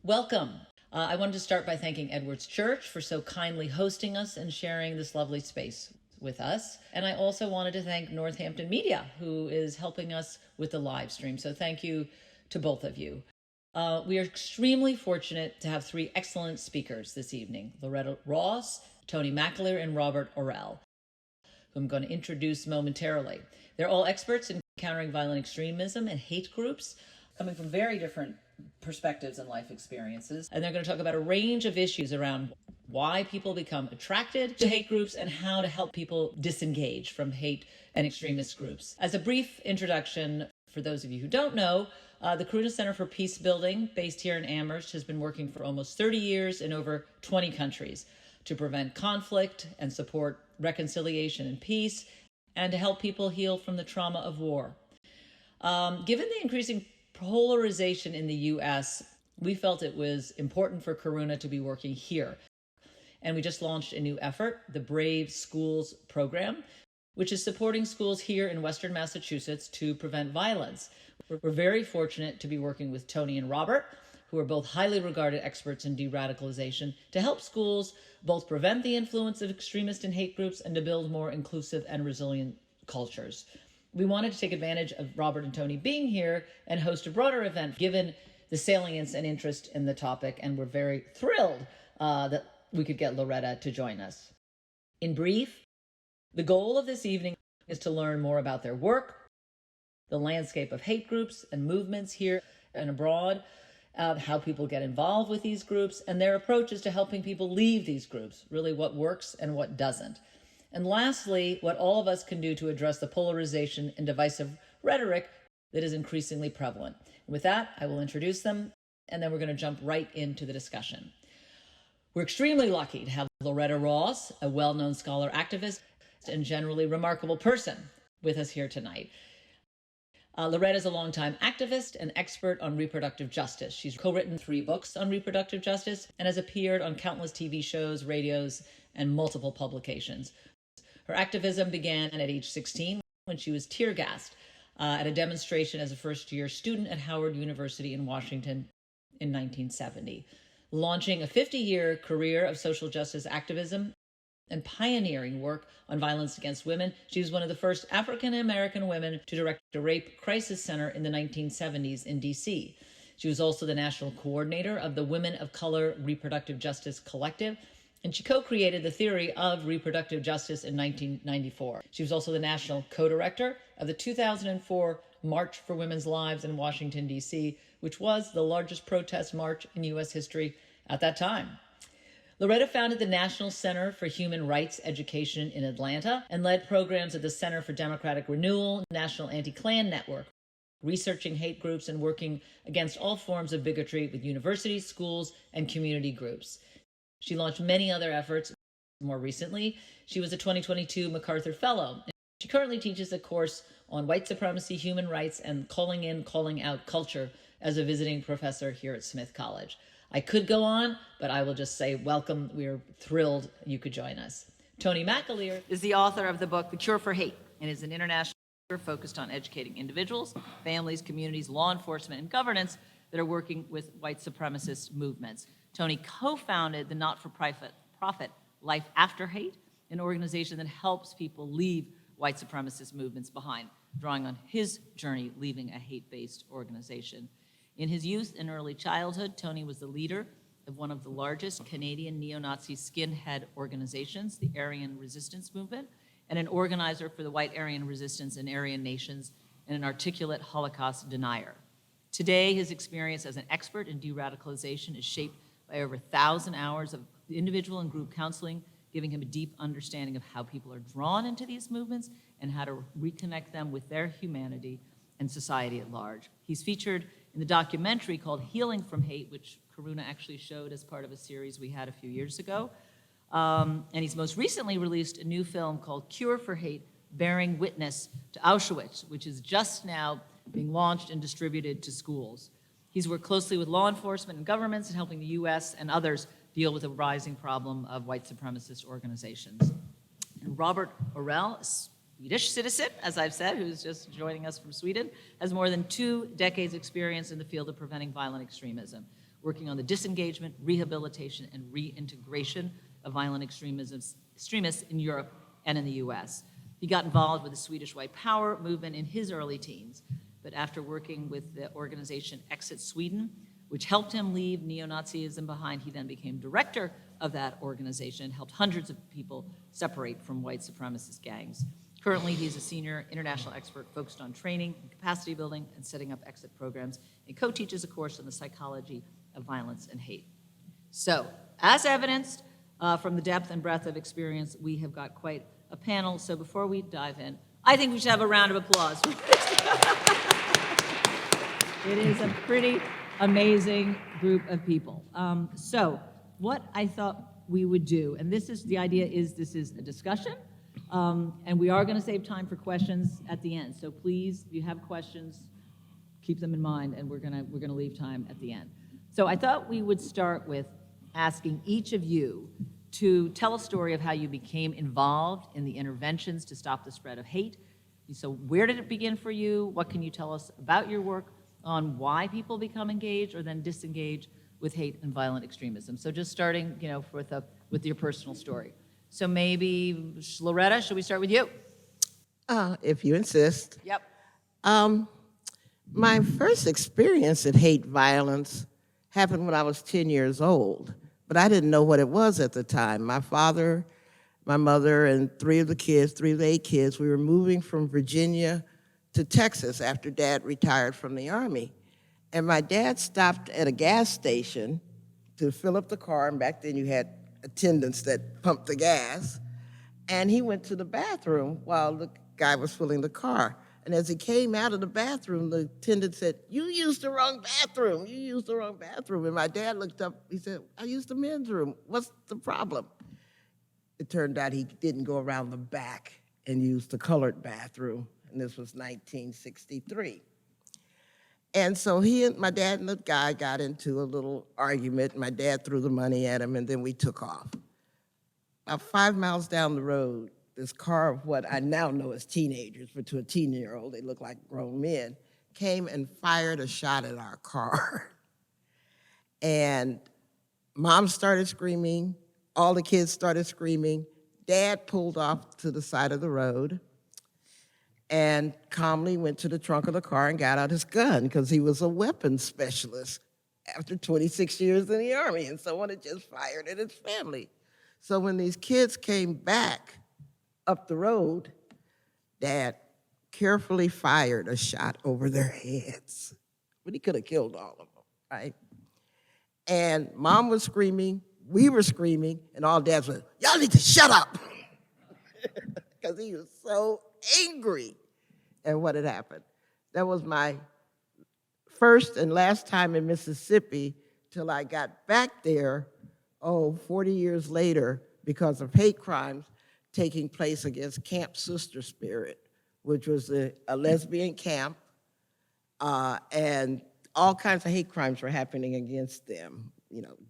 Welcome. I wanted to start by thanking Edwards Church for so kindly hosting us and sharing this lovely space with us. And I also wanted to thank Northampton Media, who is helping us with the live stream. So thank you to both of you. We are extremely fortunate to have three excellent speakers this evening: Loretta Ross, Tony McAleer, and Robert Örell, who I'm going to introduce momentarily. They're all experts in countering violent extremism and hate groups, coming from very different perspectives and life experiences. And they're going to talk about a range of issues around why people become attracted to hate groups and how to help people disengage from hate and extremist groups. As a brief introduction, for those of you who don't know, the Coruna Center for Peace Building, based here in Amherst, has been working for almost 30 years in over 20 countries to prevent conflict and support reconciliation and peace, and to help people heal from the trauma of war. Given the increasing polarization in the U.S., we felt it was important for Coruna to be working here. And we just launched a new effort, the Brave Schools program, which is supporting schools here in Western Massachusetts to prevent violence. We're very fortunate to be working with Tony and Robert, who are both highly regarded experts in de-radicalization, to help schools both prevent the influence of extremist and hate groups and to build more inclusive and resilient cultures. We wanted to take advantage of Robert and Tony being here and host a broader event, given the salience and interest in the topic, and we're very thrilled that we could get Loretta to join us. In brief, the goal of this evening is to learn more about their work, the landscape of hate groups and movements here and abroad, how people get involved with these groups, and their approaches to helping people leave these groups, really what works and what doesn't. And lastly, what all of us can do to address the polarization and divisive rhetoric that is increasingly prevalent. And with that, I will introduce them, and then we're going to jump right into the discussion. We're extremely lucky to have Loretta Ross, a well-known scholar activist and generally remarkable person, with us here tonight. Loretta is a longtime activist and expert on reproductive justice. She's co-written 3 books on reproductive justice and has appeared on countless TV shows, radios, and multiple publications. Her activism began at age 16 when she was tear gassed at a demonstration as a first-year student at Howard University in Washington in 1970, launching a 50-year career of social justice activism and pioneering work on violence against women. She was one of the first African-American women to direct a rape crisis center in the 1970s in D.C. She was also the national coordinator of the Women of Color Reproductive Justice Collective, and she co-created the theory of reproductive justice in 1994. She was also the national co-director of the 2004 March for Women's Lives in Washington, D.C., which was the largest protest march in U.S. history at that time. Loretta founded the National Center for Human Rights Education in Atlanta and led programs at the Center for Democratic Renewal, National Anti-Klan Network, researching hate groups and working against all forms of bigotry with universities, schools, and community groups. She launched many other efforts. More recently, she was a 2022 MacArthur Fellow. She currently teaches a course on white supremacy, human rights, and calling in, calling out culture as a visiting professor here at Smith College. I could go on, but I will just say welcome. We're thrilled you could join us. Tony McAleer is the author of the book, The Cure for Hate, and is an international focused on educating individuals, families, communities, law enforcement, and governance that are working with white supremacist movements. Tony co-founded the not-for-profit Life After Hate, an organization that helps people leave white supremacist movements behind, drawing on his journey leaving a hate-based organization. In his youth and early childhood, Tony was the leader of one of the largest Canadian neo-Nazi skinhead organizations, the Aryan Resistance Movement, and an organizer for the White Aryan Resistance in Aryan Nations, and an articulate Holocaust denier. Today, his experience as an expert in de-radicalization is shaped by over 1,000 hours of individual and group counseling, giving him a deep understanding of how people are drawn into these movements and how to reconnect them with their humanity and society at large. He's featured in the documentary called Healing from Hate, which Coruna actually showed as part of a series we had a few years ago. And he's most recently released a new film called Cure for Hate, Bearing Witness to Auschwitz, which is just now being launched and distributed to schools. He's worked closely with law enforcement and governments in helping the US and others deal with the rising problem of white supremacist organizations. And Robert Örell, a Swedish citizen, as I've said, who's just joining us from Sweden, has more than 2 decades experience in the field of preventing violent extremism. working on the disengagement, rehabilitation, and reintegration of violent extremists in Europe and in the US. He got involved with the Swedish White Power movement in his early teens, but after working with the organization Exit Sweden, which helped him leave neo-Nazism behind, he then became director of that organization, helped hundreds of people separate from white supremacist gangs. Currently, he's a senior international expert focused on training and capacity building and setting up exit programs, and co-teaches a course on the psychology of violence and hate. So, as evidenced from the depth and breadth of experience, we have got quite a panel. So before we dive in, I think we should have a round of applause. It is a pretty amazing group of people. So what I thought we would do, and this is, the idea is this is a discussion, and we are gonna save time for questions at the end. So please, if you have questions, keep them in mind, and we're gonna leave time at the end. So I thought we would start with asking each of you to tell a story of how you became involved in the interventions to stop the spread of hate. So where did it begin for you? What can you tell us about your work on why people become engaged or then disengage with hate and violent extremism? So just starting, with your personal story. So maybe, Loretta, should we start with you? If you insist. Yep. My first experience in hate violence happened when I was 10 years old, but I didn't know what it was at the time. My father, my mother, and three of the 8 kids, we were moving from Virginia to Texas after Dad retired from the Army. And my dad stopped at a gas station to fill up the car, and back then you had attendants that pumped the gas, and he went to the bathroom while the guy was filling the car. And as he came out of the bathroom, the attendant said, "You used the wrong bathroom, you used the wrong bathroom." And my dad looked up, he said, "I used the men's room, what's the problem?" It turned out he didn't go around the back and use the colored bathroom, and this was 1963. And so my dad and the guy got into a little argument. My dad threw the money at him, and then we took off. About 5 miles down the road, this car of what I now know as teenagers, but to a teen-year-old, they look like grown men, came and fired a shot at our car. And Mom started screaming, all the kids started screaming. Dad pulled off to the side of the road and calmly went to the trunk of the car and got out his gun because he was a weapons specialist after 26 years in the Army, and someone had just fired at his family. So when these kids came back up the road, Dad carefully fired a shot over their heads, but he could have killed all of them, right? And Mom was screaming, we were screaming, and all Dad said, "Y'all need to shut up," because he was so angry at what had happened. That was my first and last time in Mississippi till I got back there, 40 years later, because of hate crimes taking place against Camp Sister Spirit, which was a lesbian camp, and all kinds of hate crimes were happening against them.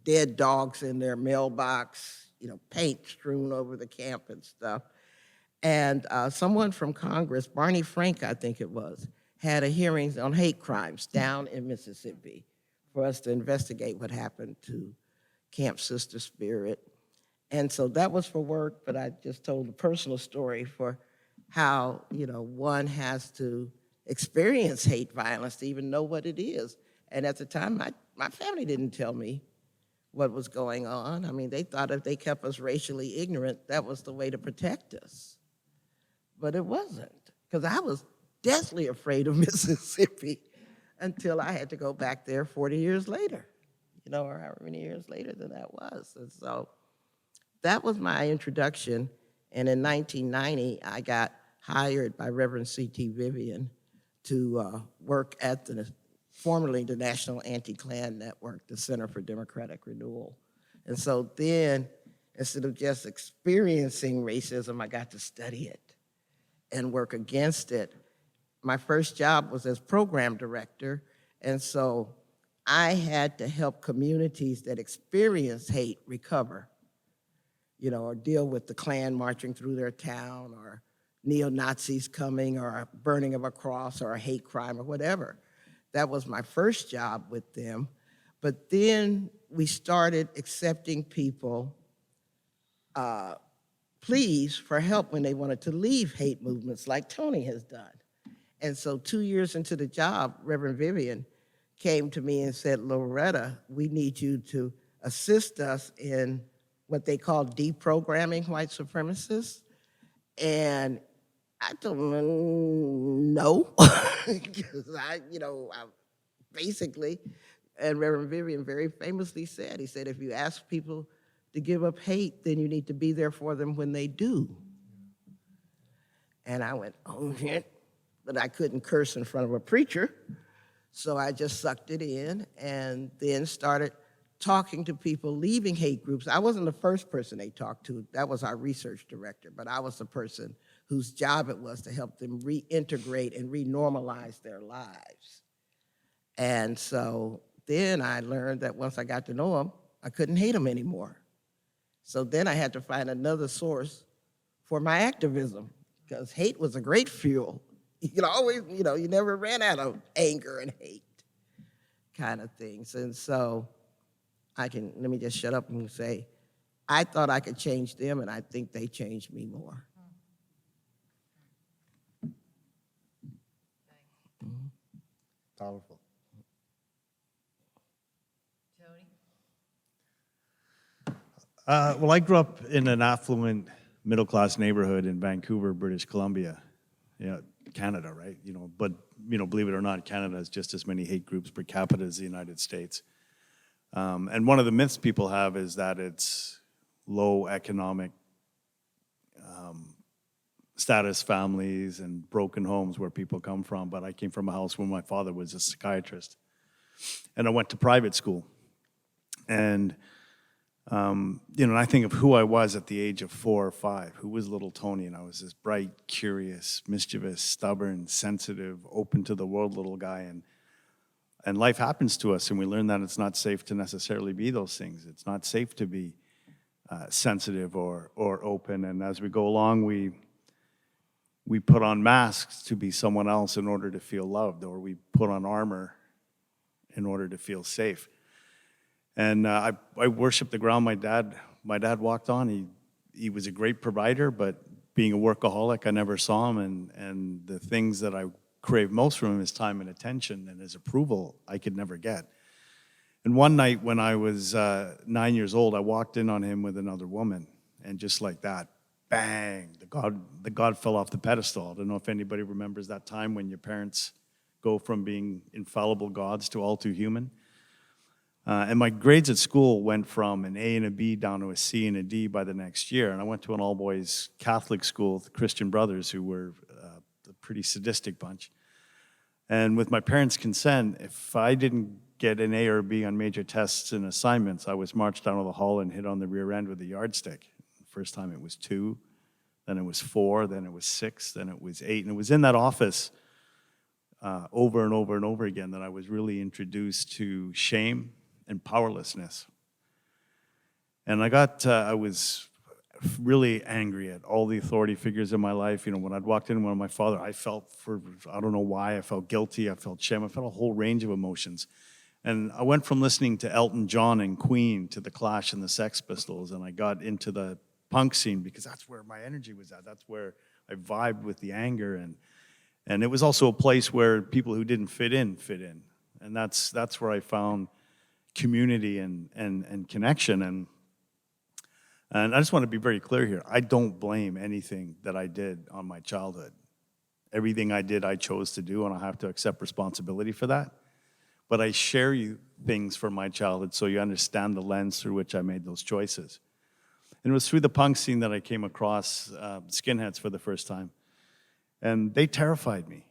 Dead dogs in their mailbox, paint strewn over the camp and stuff. And someone from Congress, Barney Frank, I think it was, had a hearing on hate crimes down in Mississippi for us to investigate what happened to Camp Sister Spirit. And so that was for work, but I just told a personal story for how, one has to experience hate violence to even know what it is. And at the time, my family didn't tell me what was going on. I mean, they thought if they kept us racially ignorant, that was the way to protect us. But it wasn't, because I was deathly afraid of Mississippi until I had to go back there 40 years later, or however many years later than that was. And so that was my introduction. And in 1990, I got hired by Reverend C.T. Vivian to work at formerly the National Anti-Klan Network, the Center for Democratic Renewal. And so then, instead of just experiencing racism, I got to study it and work against it. My first job was as program director, and so I had to help communities that experience hate recover, or deal with the Klan marching through their town, or neo-Nazis coming, or a burning of a cross, or a hate crime, or whatever. That was my first job with them. But then we started accepting people pleas for help when they wanted to leave hate movements like Tony has done. And so 2 years into the job, Reverend Vivian came to me and said, Loretta, we need you to assist us in what they call deprogramming white supremacists. And I told him, no, because I basically, and Reverend Vivian very famously said, he said, if you ask people to give up hate, then you need to be there for them when they do. And I went, oh, shit. But I couldn't curse in front of a preacher. So I just sucked it in and then started talking to people leaving hate groups. I wasn't the first person they talked to. That was our research director. But I was the person whose job it was to help them reintegrate and renormalize their lives. And so then I learned that once I got to know them, I couldn't hate them anymore. So then I had to find another source for my activism, because hate was a great fuel. You could always, you never ran out of anger and hate kind of things. And so let me just shut up and say, I thought I could change them, and I think they changed me more. Powerful. Tony? Well, I grew up in an affluent middle-class neighborhood in Vancouver, British Columbia, Canada, right? But believe it or not, Canada has just as many hate groups per capita as the United States. And one of the myths people have is that it's low economic status families and broken homes where people come from. But I came from a house where my father was a psychiatrist, and I went to private school. And and I think of who I was at the age of 4 or 5. Who was little Tony? And I was this bright, curious, mischievous, stubborn, sensitive, open to the world little guy. And life happens to us, and we learn that it's not safe to necessarily be those things. It's not safe to be sensitive or open. And as we go along, we put on masks to be someone else in order to feel loved, or we put on armor in order to feel safe. And I worship the ground my dad walked on. He was a great provider, but being a workaholic, I never saw him. And the things that I crave most from him is time and attention, and his approval I could never get. And one night when I was 9 years old, I walked in on him with another woman, and just like that, bang, the God fell off the pedestal. I don't know if anybody remembers that time when your parents go from being infallible gods to all too human. And my grades at school went from an A and a B down to a C and a D by the next year. And I went to an all-boys Catholic school with Christian brothers who were a pretty sadistic bunch. And with my parents' consent, if I didn't get an A or a B on major tests and assignments, I was marched down to the hall and hit on the rear end with a yardstick. The first time it was 2, then it was 4, then it was 6, then it was 8. And it was in that office over and over and over again that I was really introduced to shame and powerlessness. And I was really angry at all the authority figures in my life. When I'd walked in with my father, I don't know why, I felt guilty, I felt shame, I felt a whole range of emotions. And I went from listening to Elton John and Queen to The Clash and the Sex Pistols, and I got into the punk scene because that's where my energy was at. That's where I vibed with the anger. And it was also a place where people who didn't fit in. And that's where I found community and connection. And I just want to be very clear here. I don't blame anything that I did on my childhood. Everything I did, I chose to do, and I have to accept responsibility for that. But I share you things from my childhood so you understand the lens through which I made those choices. And it was through the punk scene that I came across skinheads for the first time. And they terrified me.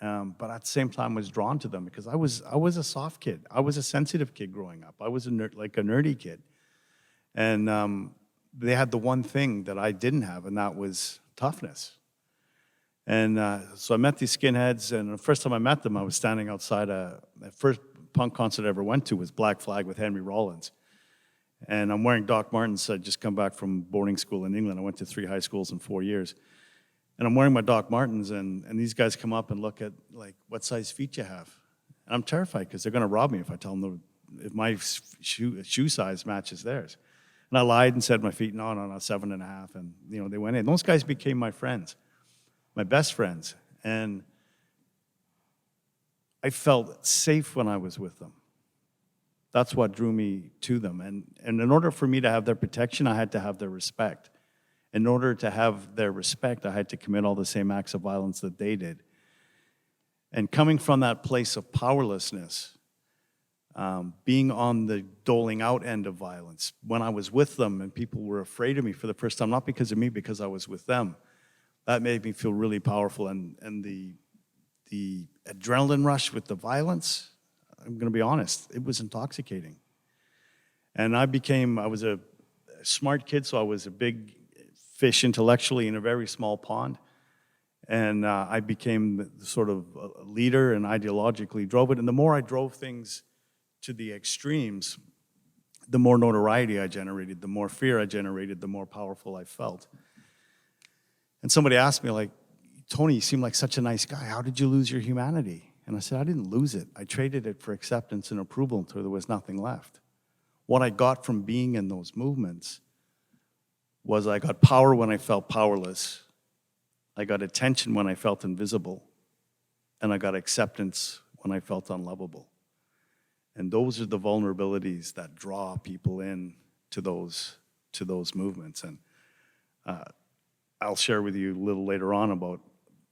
But at the same time, I was drawn to them because I was a soft kid. I was a sensitive kid growing up. I was a nerdy kid. And they had the one thing that I didn't have, and that was toughness. And so I met these skinheads, and the first time I met them, I was standing outside the first punk concert I ever went to was Black Flag with Henry Rollins. And I'm wearing Doc Martens. I'd just come back from boarding school in England. I went to 3 high schools in 4 years. And I'm wearing my Doc Martens, and these guys come up and look at, like, what size feet you have. And I'm terrified because they're going to rob me if I tell them if my shoe size matches theirs. And I lied and said my feet, no, 7.5. And, they went in. Those guys became my friends, my best friends. And I felt safe when I was with them. That's what drew me to them. And in order for me to have their protection, I had to have their respect. In order to have their respect, I had to commit all the same acts of violence that they did. And coming from that place of powerlessness, being on the doling out end of violence, when I was with them and people were afraid of me for the first time, not because of me, because I was with them, that made me feel really powerful. And the adrenaline rush with the violence, I'm going to be honest, it was intoxicating. And I was a smart kid, so I was a big fish intellectually in a very small pond. And I became the sort of a leader and ideologically drove it. And the more I drove things to the extremes, the more notoriety I generated, the more fear I generated, the more powerful I felt. And somebody asked me, like, Tony, you seem like such a nice guy. How did you lose your humanity? And I said, I didn't lose it. I traded it for acceptance and approval until there was nothing left. What I got from being in those movements was I got power when I felt powerless. I got attention when I felt invisible. And I got acceptance when I felt unlovable. And those are the vulnerabilities that draw people in to those movements. And I'll share with you a little later on about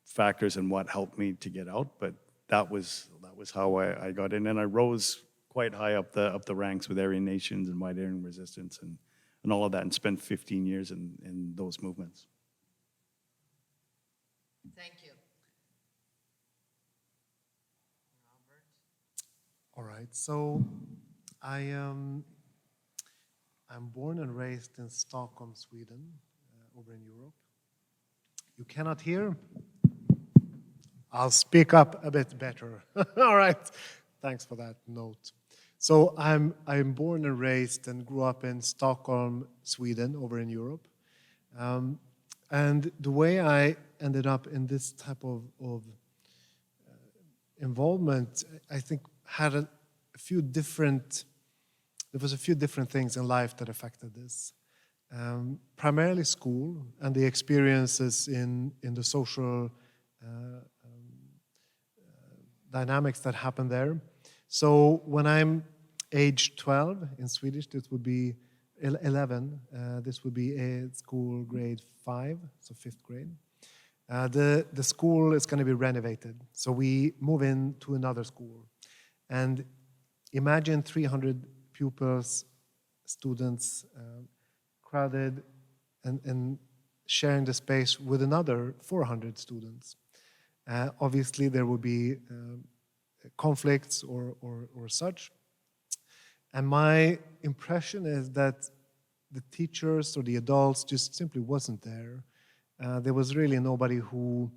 factors and what helped me to get out, but that was how I got in, and I rose quite high up the ranks with Aryan Nations and White Aryan Resistance and all of that, and spent 15 years in those movements. Thank you. All right, so I'm born and raised in Stockholm, Sweden, over in Europe. You cannot hear? I'll speak up a bit better. All right, thanks for that note. So I'm born and raised and grew up in Stockholm, Sweden, over in Europe. And the way I ended up in this type of involvement, I think had there was a few different things in life that affected this. Primarily school and the experiences in the social dynamics that happen there. So when I'm age 12 in Swedish, this would be 11. This would be a school grade 5, so 5th grade. The school is going to be renovated, so we move into another school. And imagine 300 pupils, students, crowded and sharing the space with another 400 students. Obviously, there will be conflicts or such. And my impression is that the teachers or the adults just simply wasn't there. There was really nobody who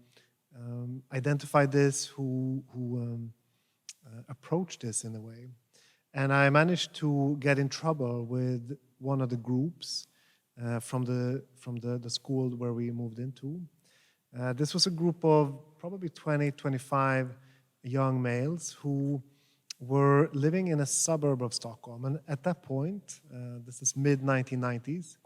identified this, who approached this in a way. And I managed to get in trouble with one of the groups from the school where we moved into. This was a group of probably 20, 25 young males who were living in a suburb of Stockholm. And at that point, this is mid-1990s,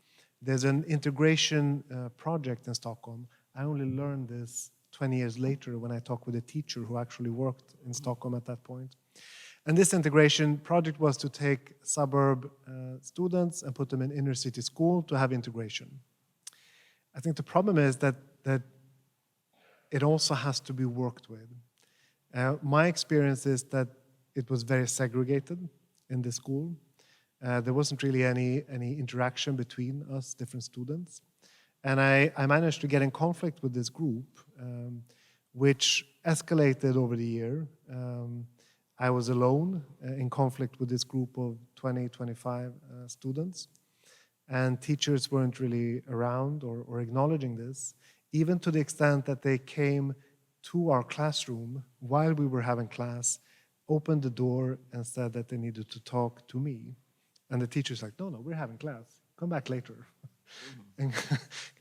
there's an integration project in Stockholm. I only learned this 20 years later when I talked with a teacher who actually worked in Stockholm at that point. And this integration project was to take suburb students and put them in inner city school to have integration. I think the problem is that it also has to be worked with. My experience is that it was very segregated in the school. There wasn't really any interaction between us, different students. And I managed to get in conflict with this group, which escalated over the year. I was alone in conflict with this group of 20, 25 students. And teachers weren't really around or acknowledging this, even to the extent that they came to our classroom while we were having class, opened the door and said that they needed to talk to me. And the teacher's like, no, we're having class. Come back later. And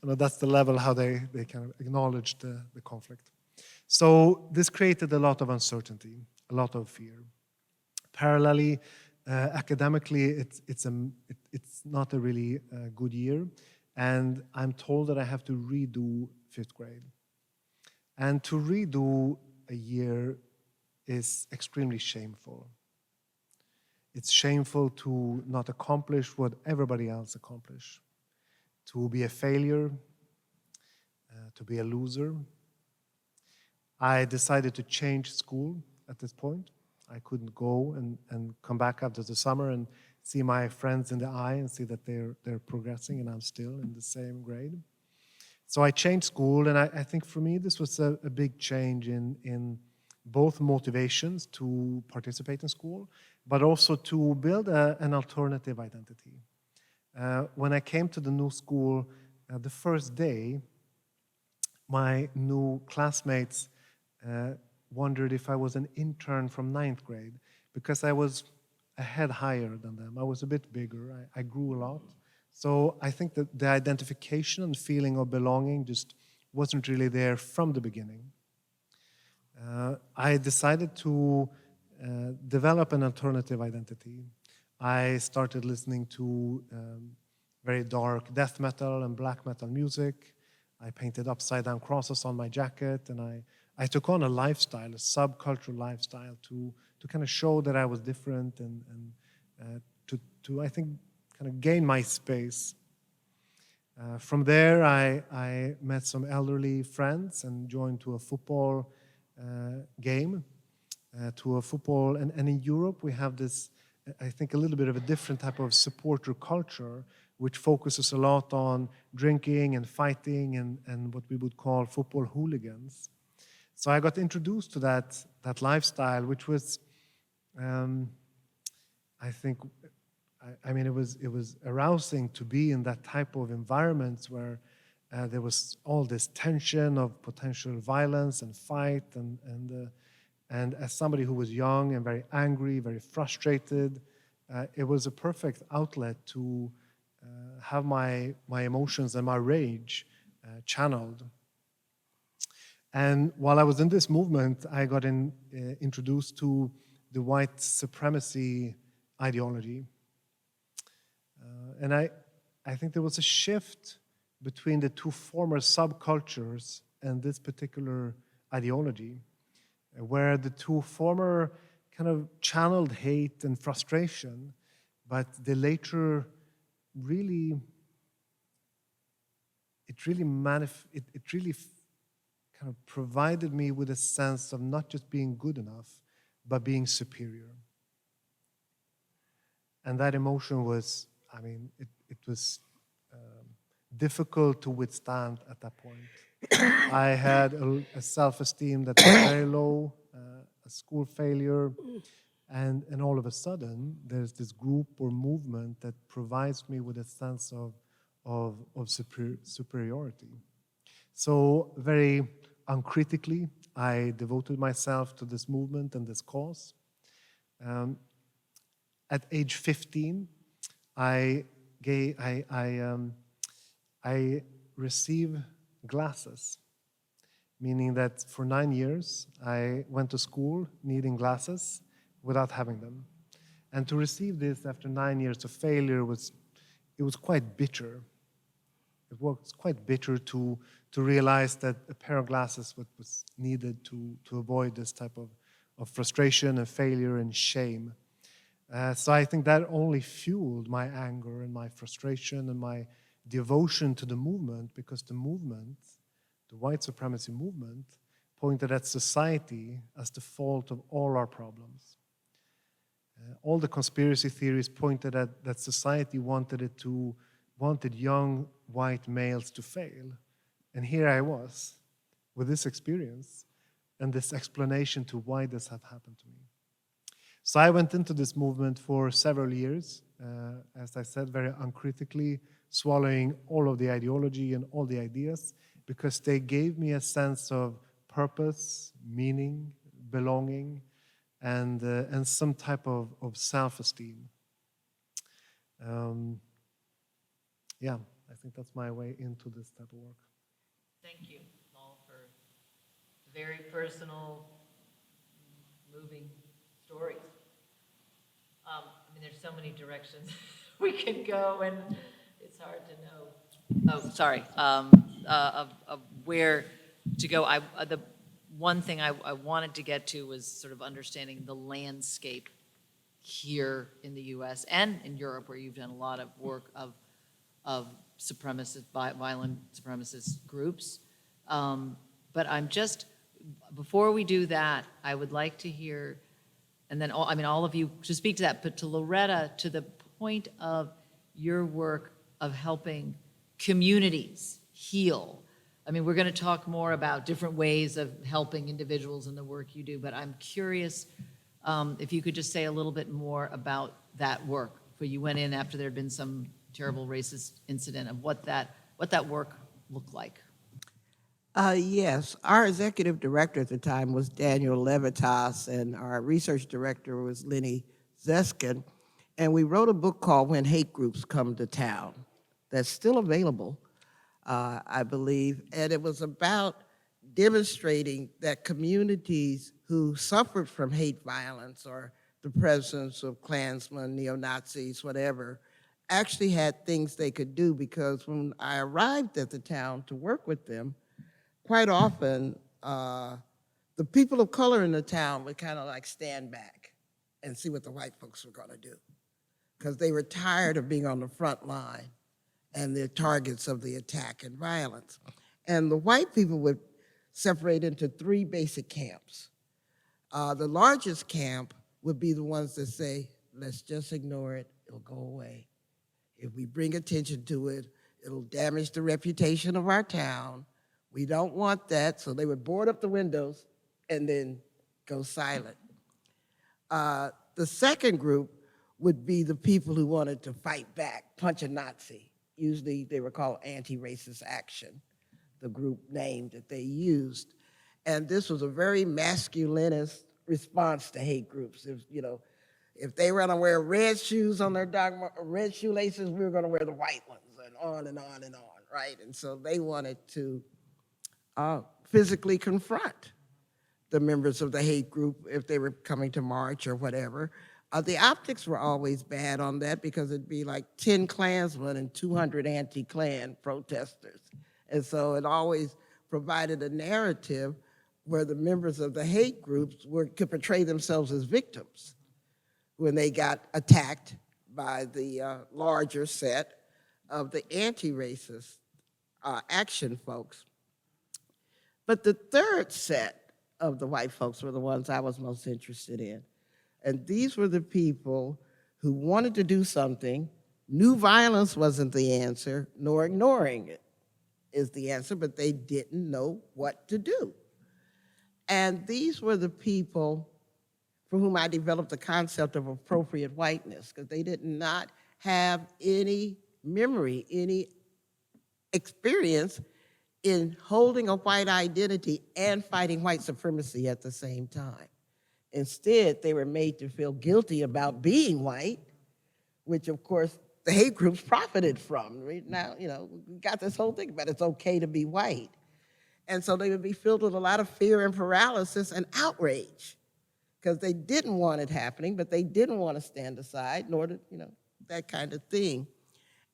that's the level how they kind of acknowledged the conflict. So this created a lot of uncertainty, a lot of fear. Parallelly, Academically, it's not a really good year, and I'm told that I have to redo 5th grade. And to redo a year is extremely shameful. It's shameful to not accomplish what everybody else accomplished, to be a failure, to be a loser. I decided to change school at this point. I couldn't go and come back after the summer and see my friends in the eye and see that they're progressing and I'm still in the same grade. So I changed school, and I think for me this was a big change in both motivations to participate in school, but also to build an alternative identity. When I came to the new school, the first day, my new classmates wondered if I was an intern from 9th grade, because I was a head higher than them. I was a bit bigger. I grew a lot. So I think that the identification and feeling of belonging just wasn't really there from the beginning. I decided to develop an alternative identity. I started listening to very dark death metal and black metal music. I painted upside-down crosses on my jacket, and I took on a lifestyle, a subcultural lifestyle, to kind of show that I was different and to I think, kind of gain my space. From there, I met some elderly friends and joined to a football game, and in Europe we have this, I think, a little bit of a different type of supporter culture, which focuses a lot on drinking and fighting and what we would call football hooligans. So I got introduced to that lifestyle, which was, I think, I mean, it was arousing to be in that type of environments where there was all this tension of potential violence and fight, and as somebody who was young and very angry, very frustrated, it was a perfect outlet to have my emotions and my rage channeled. And while I was in this movement, I got introduced to the white supremacy ideology. And I think there was a shift between the two former subcultures and this particular ideology, where the two former kind of channeled hate and frustration, but the later really kind of provided me with a sense of not just being good enough, but being superior. And that emotion was, I mean, it was difficult to withstand at that point. I had a self-esteem that was very low, a school failure, and all of a sudden, there's this group or movement that provides me with a sense of superiority. So very uncritically, I devoted myself to this movement and this cause. At age 15, I received glasses, meaning that for 9 years, I went to school needing glasses without having them. And to receive this after 9 years of failure was quite bitter. It was quite bitter to realize that a pair of glasses was needed to avoid this type of frustration and failure and shame. So I think that only fueled my anger and my frustration and my devotion to the movement, because the movement, the white supremacy movement, pointed at society as the fault of all our problems. All the conspiracy theories pointed at that society wanted young white males to fail. And here I was with this experience and this explanation to why this had happened to me. So I went into this movement for several years, as I said, very uncritically, swallowing all of the ideology and all the ideas, because they gave me a sense of purpose, meaning, belonging, and some type of self-esteem. Yeah, I think that's my way into this type of work. Thank you all for very personal, moving stories. mean, there's so many directions we can go, and it's hard to know. Oh, sorry, of where to go. The one thing I wanted to get to was sort of understanding the landscape here in the U.S. and in Europe, where you've done a lot of work of supremacist, violent supremacist groups. But I'm just, before we do that, I would like to hear, and then all of you to speak to that, but to Loretta, to the point of your work of helping communities heal. I mean, we're going to talk more about different ways of helping individuals in the work you do, but I'm curious if you could just say a little bit more about that work. Where you went in after there had been some terrible racist incident, of what that work looked like. Yes, our executive director at the time was Daniel Levitas, and our research director was Lenny Zeskin, and we wrote a book called When Hate Groups Come to Town that's still available, I believe, and it was about demonstrating that communities who suffered from hate violence or the presence of Klansmen, neo-Nazis, whatever, actually had things they could do, because when I arrived at the town to work with them, quite often the people of color in the town would kind of like stand back and see what the white folks were going to do, because they were tired of being on the front line and they're targets of the attack and violence. And the white people would separate into three basic camps. The largest camp would be the ones that say, let's just ignore it, it'll go away. If we bring attention to it, it'll damage the reputation of our town. We don't want that, so they would board up the windows and then go silent. The second group would be the people who wanted to fight back, punch a Nazi. Usually they were called Anti-Racist Action, the group name that they used. And this was a very masculinist response to hate groups. If they were gonna wear red shoes on their red shoelaces, we were gonna wear the white ones, and on and on and on, right? And so they wanted to physically confront the members of the hate group if they were coming to march or whatever. The optics were always bad on that, because it'd be like 10 Klansmen and 200 anti-Klan protesters. And so it always provided a narrative where the members of the hate groups could portray themselves as victims when they got attacked by the larger set of the anti-racist action folks. But the third set of the white folks were the ones I was most interested in. And these were the people who wanted to do something, knew violence wasn't the answer, nor ignoring it is the answer, but they didn't know what to do. And these were the people for whom I developed the concept of appropriate whiteness, because they did not have any memory, any experience in holding a white identity and fighting white supremacy at the same time. Instead, they were made to feel guilty about being white, which of course the hate groups profited from. Now, we got this whole thing about it's okay to be white. And so they would be filled with a lot of fear and paralysis and outrage, because they didn't want it happening, but they didn't want to stand aside, nor did, that kind of thing.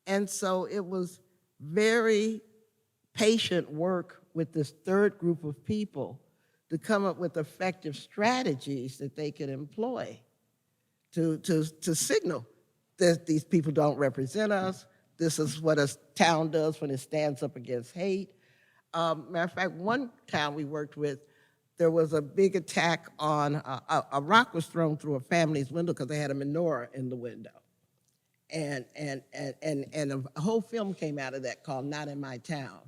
And so it was very patient work with this third group of people to come up with effective strategies that they could employ to signal that these people don't represent us. This is what a town does when it stands up against hate. Matter of fact, one town we worked with, there was a big attack on, a rock was thrown through a family's window because they had a menorah in the window. And a whole film came out of that called Not in My Town,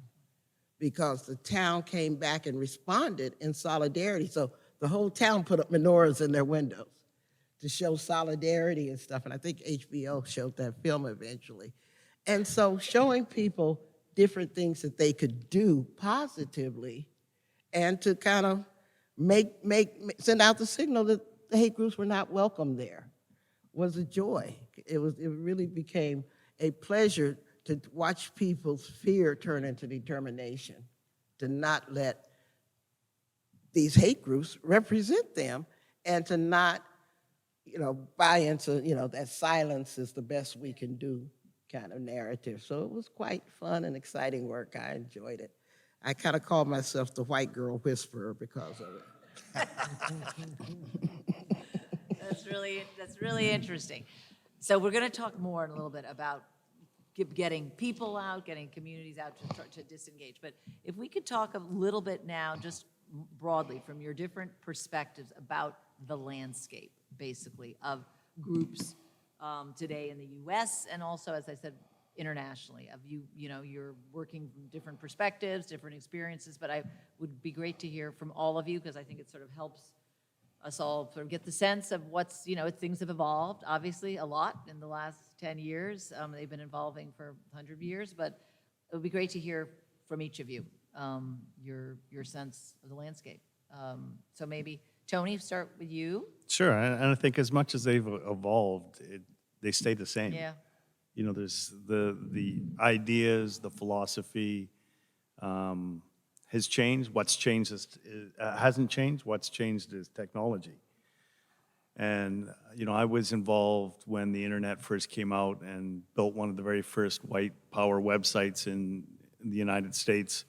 because the town came back and responded in solidarity. So the whole town put up menorahs in their windows to show solidarity and stuff. And I think HBO showed that film eventually. And so showing people different things that they could do positively and to kind of send out the signal that the hate groups were not welcome there was a joy. It really became a pleasure to watch people's fear turn into determination, to not let these hate groups represent them, and to not buy into, that silence is the best we can do kind of narrative. So it was quite fun and exciting work. I enjoyed it. I kind of call myself the white girl whisperer because of it. That's really interesting. So we're going to talk more in a little bit about getting people out, getting communities out to disengage. But if we could talk a little bit now, just broadly, from your different perspectives about the landscape, basically, of groups today in the U.S. and also, as I said, internationally. Of you're working from different perspectives, different experiences. But I would be great to hear from all of you because I think it sort of helps us all sort of get the sense of what's, things have evolved, obviously, a lot in the last 10 years. They've been evolving for 100 years, but it would be great to hear from each of you, your sense of the landscape. So maybe, Tony, start with you. Sure, and I think as much as they've evolved, they stay the same. Yeah. There's the ideas, the philosophy has changed. What's changed hasn't changed. What's changed is technology. And, I was involved when the internet first came out and built one of the very first white power websites in the United States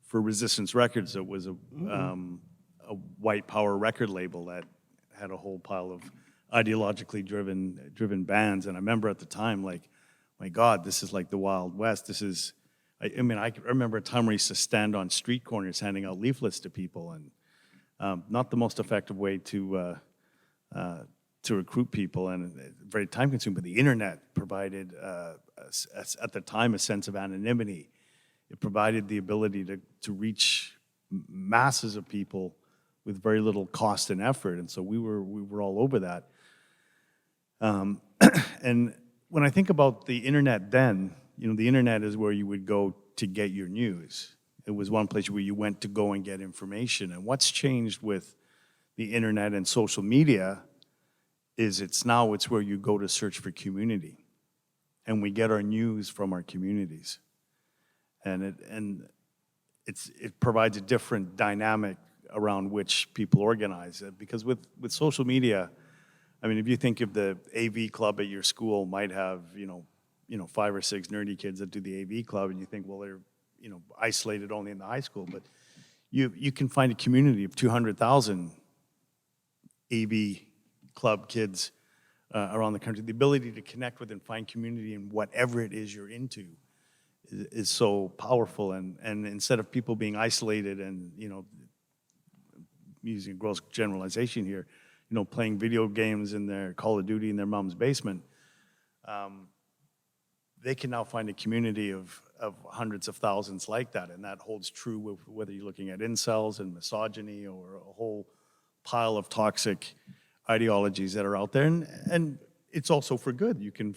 for Resistance Records. It was a white power record label that had a whole pile of ideologically driven bands. And I remember at the time, like, my God, this is like the Wild West. This is, I remember a time where I used to stand on street corners handing out leaflets to people, and not the most effective way to recruit people, and very time-consuming. But the internet provided, at the time, a sense of anonymity. It provided the ability to reach masses of people with very little cost and effort, and so we were all over that. And when I think about the internet then, the internet is where you would go to get your news. It was one place where you went to go and get information. And what's changed with the internet and social media is it's where you go to search for community. And we get our news from our communities. And it provides a different dynamic around which people organize it. Because with social media, I mean, if you think of the AV club at your school might have, 5 or 6 nerdy kids that do the AV club, and you think, well, they're, isolated only in the high school. But you can find a community of 200,000 AV club kids around the country. The ability to connect with and find community in whatever it is you're into is so powerful. And instead of people being isolated and, using a gross generalization here, playing video games in their Call of Duty in their mom's basement, they can now find a community of hundreds of thousands like that. And that holds true with whether you're looking at incels and misogyny or a whole pile of toxic ideologies that are out there. And it's also for good. You can,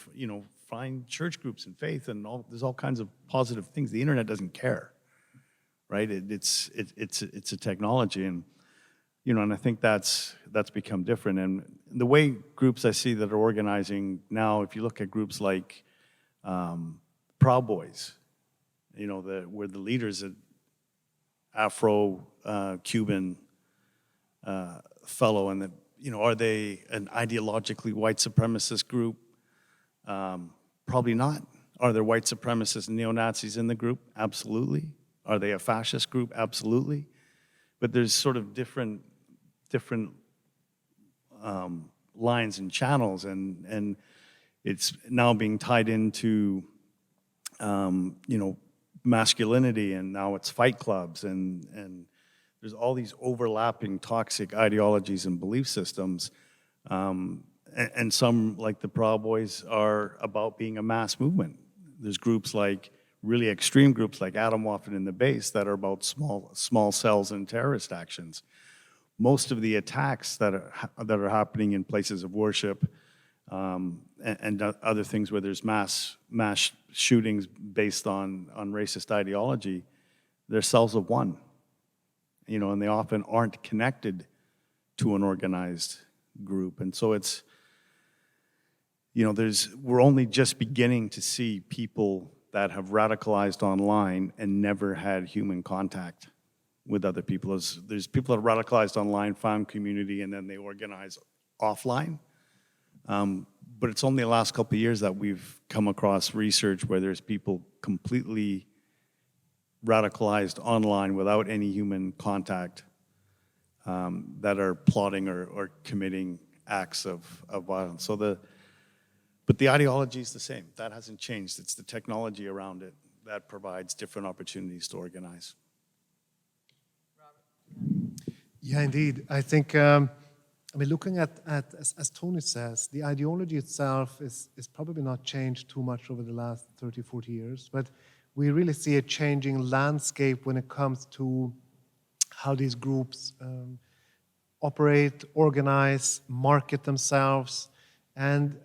find church groups and faith and there's all kinds of positive things. The internet doesn't care, right? It's a technology. And I think that's become different. And the way groups I see that are organizing now, if you look at groups like Proud Boys, where the leaders at Afro-Cuban Fellow, and are they an ideologically white supremacist group? Probably not. Are there white supremacists and neo-Nazis in the group? Absolutely. Are they a fascist group? Absolutely. But there's sort of different lines and channels, and it's now being tied into masculinity, and now it's fight clubs, and there's all these overlapping toxic ideologies and belief systems, and some, like the Proud Boys, are about being a mass movement. There's groups like, really extreme groups like Atomwaffen in the Base that are about small cells and terrorist actions. Most of the attacks that are happening in places of worship and other things where there's mass shootings based on racist ideology, they're cells of one, and they often aren't connected to an organized group. And so it's, we're only just beginning to see people that have radicalized online and never had human contact with other people. There's people that are radicalized online, found community, and then they organize offline. But it's only the last couple of years that we've come across research where there's people completely radicalized online without any human contact that are plotting or committing acts of violence. But the ideology is the same. That hasn't changed. It's the technology around it that provides different opportunities to organize. Yeah, indeed. I think, looking at as Tony says, the ideology itself is probably not changed too much over the last 30, 40 years, but we really see a changing landscape when it comes to how these groups operate, organize, market themselves. And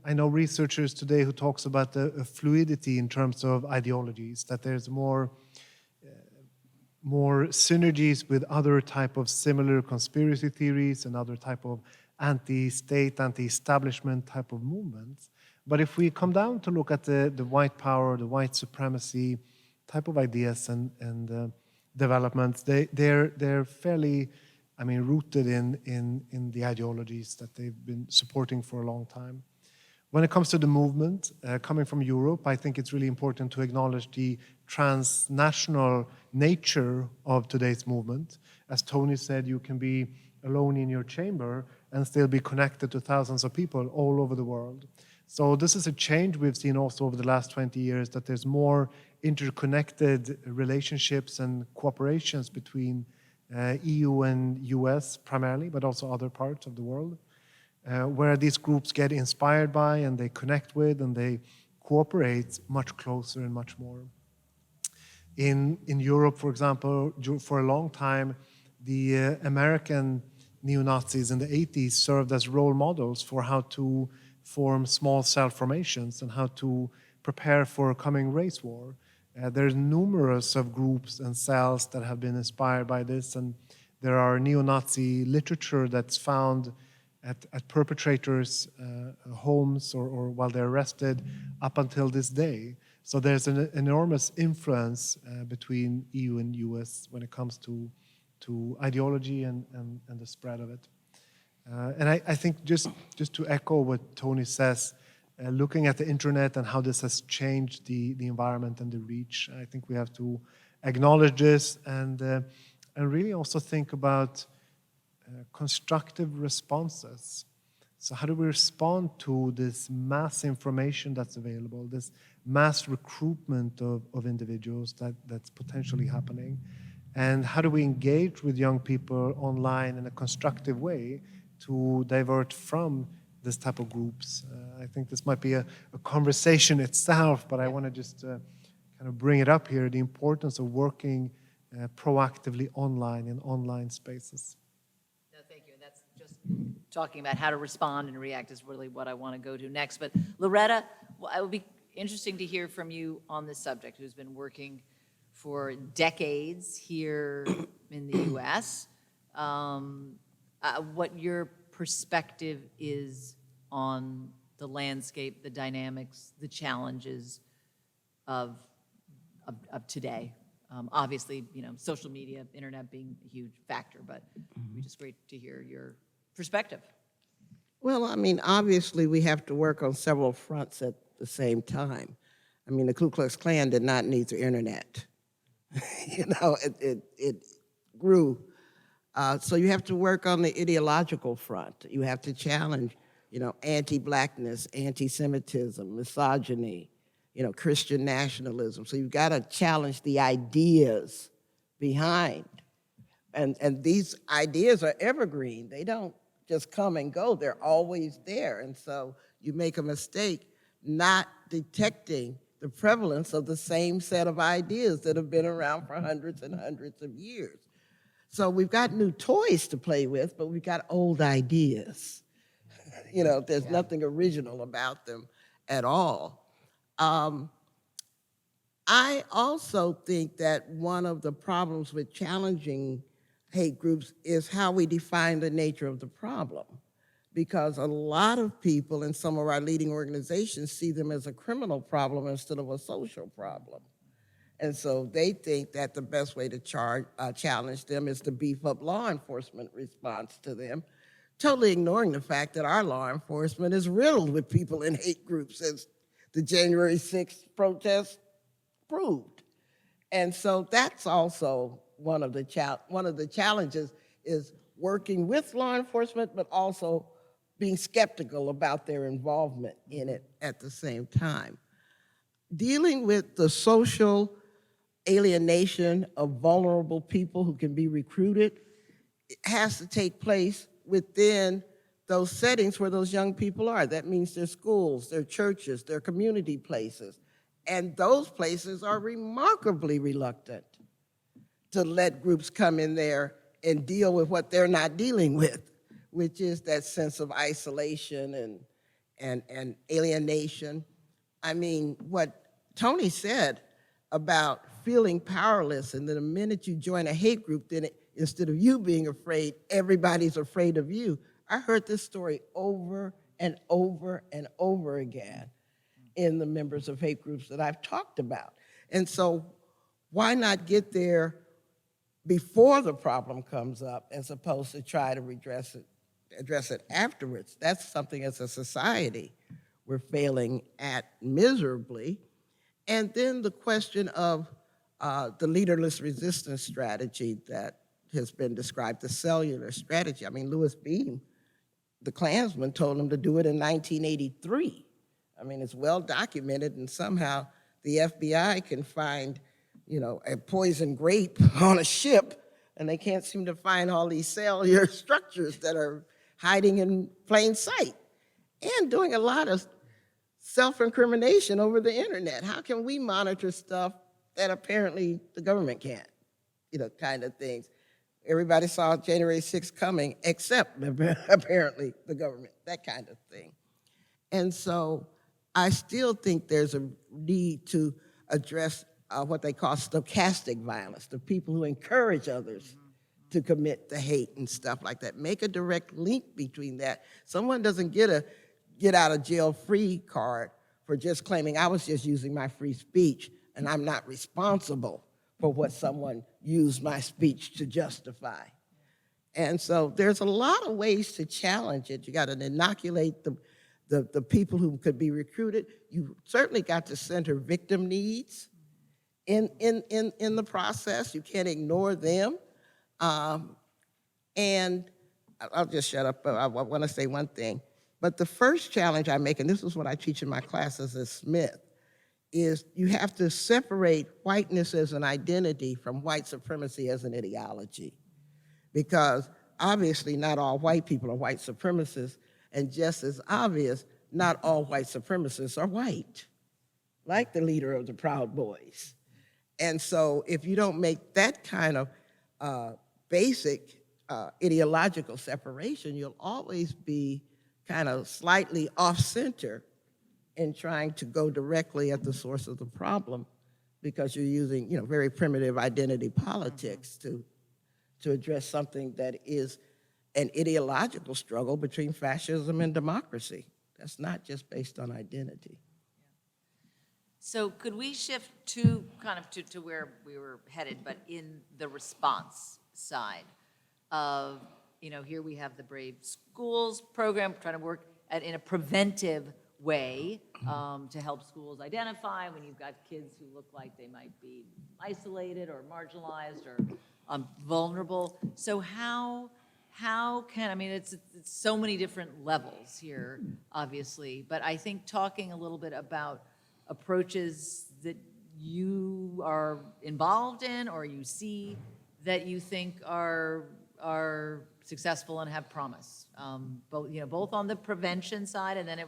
I know researchers today who talks about the fluidity in terms of ideologies, that there's more synergies with other type of similar conspiracy theories and other type of anti-state, anti-establishment type of movements. But if we come down to look at the white power, the white supremacy type of ideas and developments, they're fairly, rooted in the ideologies that they've been supporting for a long time. When it comes to the movement, coming from Europe, I think it's really important to acknowledge the transnational nature of today's movement. As Tony said, you can be alone in your chamber and still be connected to thousands of people all over the world. So this is a change we've seen also over the last 20 years, that there's more interconnected relationships and cooperations between EU and US primarily, but also other parts of the world, where these groups get inspired by and they connect with and they cooperate much closer and much more. In Europe, for example, for a long time, the American neo-Nazis in the 80s served as role models for how to form small cell formations and how to prepare for a coming race war. There's numerous of groups and cells that have been inspired by this, and there are neo-Nazi literature that's found at perpetrators' homes or while they're arrested up until this day. So there's an enormous influence between EU and US when it comes to ideology and the spread of it. And I think just to echo what Tony says, looking at the internet and how this has changed the environment and the reach, I think we have to acknowledge this and really also think about constructive responses. So how do we respond to this mass information that's available, this mass recruitment of individuals that's potentially happening? And how do we engage with young people online in a constructive way to divert from this type of groups? I think this might be a conversation itself, but I want to just kind of bring it up here, the importance of working proactively online in online spaces. No, thank you. And that's just talking about how to respond and react is really what I want to go to next. But Loretta, it would be interesting to hear from you on this subject, who's been working for decades here in the U.S., what your perspective is on the landscape, the dynamics, the challenges of today. Obviously, social media, internet being a huge factor, but it'd be just great to hear your perspective. Well, obviously we have to work on several fronts at the same time. The Ku Klux Klan did not need the internet. It grew. So you have to work on the ideological front. You have to challenge, anti-Blackness, anti-Semitism, misogyny, Christian nationalism. So you've got to challenge the ideas behind. And these ideas are evergreen. They don't just come and go. They're always there. And so you make a mistake not detecting the prevalence of the same set of ideas that have been around for hundreds and hundreds of years. So we've got new toys to play with, but we've got old ideas. There's nothing original about them at all. I also think that one of the problems with challenging hate groups is how we define the nature of the problem. Because a lot of people in some of our leading organizations see them as a criminal problem instead of a social problem. And so they think that the best way to challenge them is to beef up law enforcement response to them, totally ignoring the fact that our law enforcement is riddled with people in hate groups, as the January 6th protests proved. And so that's also one of the challenges is working with law enforcement, but also being skeptical about their involvement in it at the same time. Dealing with the social alienation of vulnerable people who can be recruited, it has to take place within those settings where those young people are. That means their schools, their churches, their community places. And those places are remarkably reluctant to let groups come in there and deal with what they're not dealing with, which is that sense of isolation and alienation. I mean, what Tony said about feeling powerless, and then the minute you join a hate group, then instead of you being afraid, everybody's afraid of you. I heard this story over and over and over again in the members of hate groups that I've talked about. And so why not get there before the problem comes up as opposed to try to address it afterwards? That's something as a society we're failing at miserably. And then the question of the leaderless resistance strategy that has been described, the cellular strategy. I mean, Louis Beam, the Klansman, told him to do it in 1983. I mean, it's well documented, and somehow the FBI can find, you know, a poison grape on a ship, and they can't seem to find all these cellular structures that are hiding in plain sight, and doing a lot of self-incrimination over the internet. How can we monitor stuff that apparently the government can't, you know, kind of things? Everybody saw January 6th coming, except apparently the government, that kind of thing. And so I still think there's a need to address what they call stochastic violence, the people who encourage others to commit the hate and stuff like that. Make a direct link between that. Someone doesn't get a get out of jail free card for just claiming I was just using my free speech and I'm not responsible for what someone used my speech to justify. And so there's a lot of ways to challenge it. You got to inoculate the people who could be recruited. You certainly got to center victim needs in the process. You can't ignore them. And I'll just shut up. I want to say one thing. But the first challenge I make, and this is what I teach in my classes at Smith, is you have to separate whiteness as an identity from white supremacy as an ideology. Because obviously not all white people are white supremacists, and just as obvious, not all white supremacists are white, like the leader of the Proud Boys. And so if you don't make that kind of basic ideological separation, you'll always be kind of slightly off-center in trying to go directly at the source of the problem, because you're using, you know, very primitive identity politics to address something that is an ideological struggle between fascism and democracy. That's not just based on identity. So could we shift to where we were headed, but in the response side of, you know, here we have the Brave Schools program trying to work in a preventive way to help schools identify when you've got kids who look like they might be isolated or marginalized or vulnerable. So how can, I mean, it's so many different levels here, obviously, but I think talking a little bit about approaches that you are involved in or you see that you think are successful and have promise, both on the prevention side, and then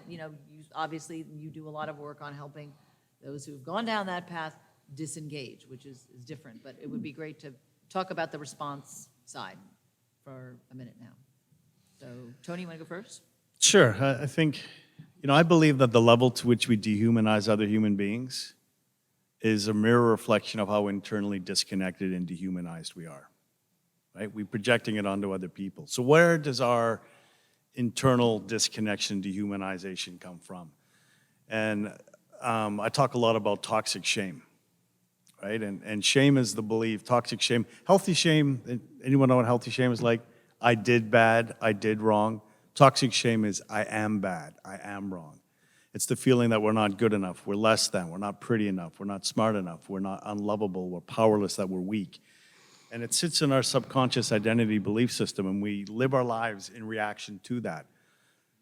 obviously you do a lot of work on helping those who've gone down that path disengage, which is different. But it would be great to talk about the response side for a minute now. So Tony, you want to go first? Sure. I think, I believe that the level to which we dehumanize other human beings is a mirror reflection of how internally disconnected and dehumanized we are. Right? We're projecting it onto other people. So where does our internal disconnection, dehumanization come from? And I talk a lot about toxic shame, right? And shame is the belief, toxic shame. Healthy shame, anyone know what healthy shame is like? I did bad, I did wrong. Toxic shame is I am bad, I am wrong. It's the feeling that we're not good enough, we're less than, we're not pretty enough, we're not smart enough, we're not unlovable, we're powerless, that we're weak. And it sits in our subconscious identity belief system, and we live our lives in reaction to that.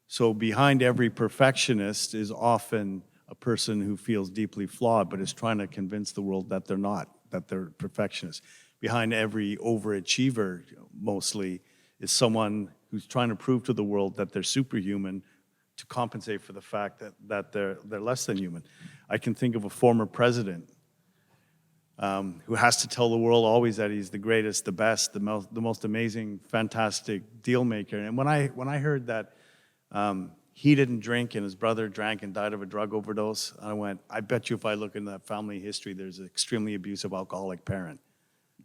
So behind every perfectionist is often a person who feels deeply flawed but is trying to convince the world that they're not, that they're perfectionists. Behind every overachiever, mostly, is someone who's trying to prove to the world that they're superhuman to compensate for the fact that they're less than human. I can think of a former president who has to tell the world always that he's the greatest, the best, the most amazing, fantastic deal maker. And when I heard that he didn't drink and his brother drank and died of a drug overdose, I went, I bet you if I look into that family history, there's an extremely abusive alcoholic parent.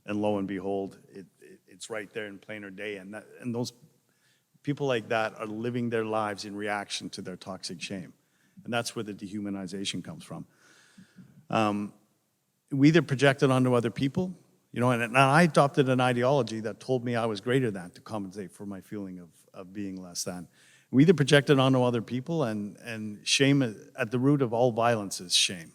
And lo and behold, it's right there in plainer day. And those people like that are living their lives in reaction to their toxic shame. And that's where the dehumanization comes from. We either project it onto other people, and I adopted an ideology that told me I was greater than to compensate for my feeling of being less than. We either project it onto other people, and shame, at the root of all violence is shame.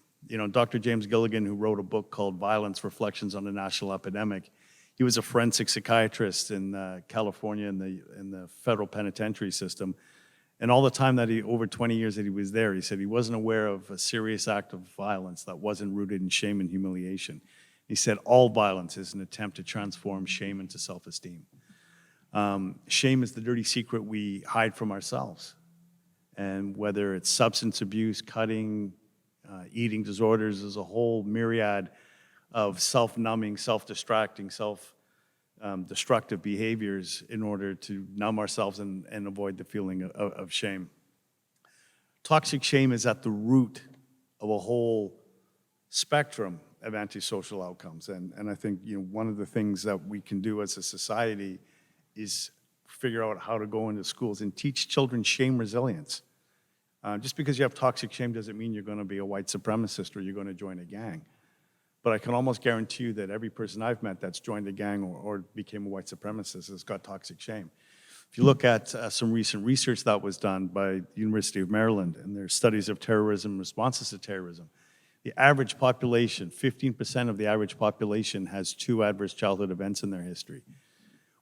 Dr. James Gilligan, who wrote a book called Violence, Reflections on a National Epidemic, he was a forensic psychiatrist in California in the federal penitentiary system. And all the time over 20 years that he was there, he said he wasn't aware of a serious act of violence that wasn't rooted in shame and humiliation. He said all violence is an attempt to transform shame into self-esteem. Shame is the dirty secret we hide from ourselves. And whether it's substance abuse, cutting, eating disorders, there's a whole myriad of self-numbing, self-distracting, destructive behaviors in order to numb ourselves and avoid the feeling of shame. Toxic shame is at the root of a whole spectrum of antisocial outcomes. And I think one of the things that we can do as a society is figure out how to go into schools and teach children shame resilience. Just because you have toxic shame doesn't mean you're going to be a white supremacist or you're going to join a gang. But I can almost guarantee you that every person I've met that's joined a gang or became a white supremacist has got toxic shame. If you look at some recent research that was done by the University of Maryland and their studies of terrorism and responses to terrorism, the average population, 15% of the average population has 2 adverse childhood events in their history.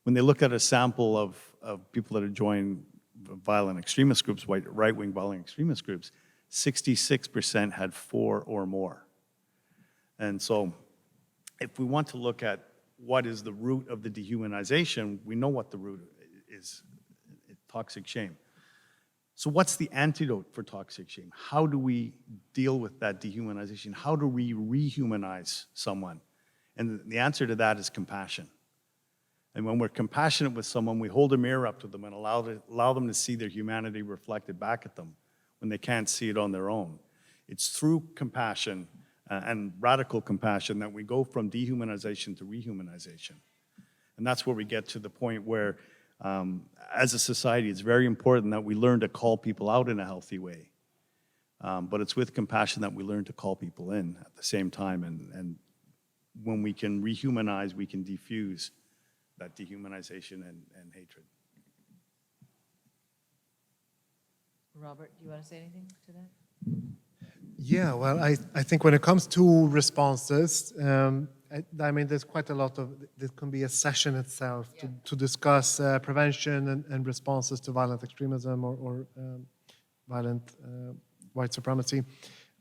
When they look at a sample of people that have joined violent extremist groups, right-wing violent extremist groups, 66% had 4 or more. And so if we want to look at what is the root of the dehumanization, we know what the root is, toxic shame. So what's the antidote for toxic shame? How do we deal with that dehumanization? How do we rehumanize someone? And the answer to that is compassion. And when we're compassionate with someone, we hold a mirror up to them and allow them to see their humanity reflected back at them when they can't see it on their own. It's through compassion and radical compassion that we go from dehumanization to rehumanization. And that's where we get to the point where, as a society, it's very important that we learn to call people out in a healthy way. But it's with compassion that we learn to call people in at the same time. And when we can rehumanize, we can defuse that dehumanization and hatred. Robert, do you want to say anything to that? Yeah, well, I think when it comes to responses, I mean, there's quite a lot of, this can be a session itself to discuss prevention and responses to violent extremism or violent white supremacy.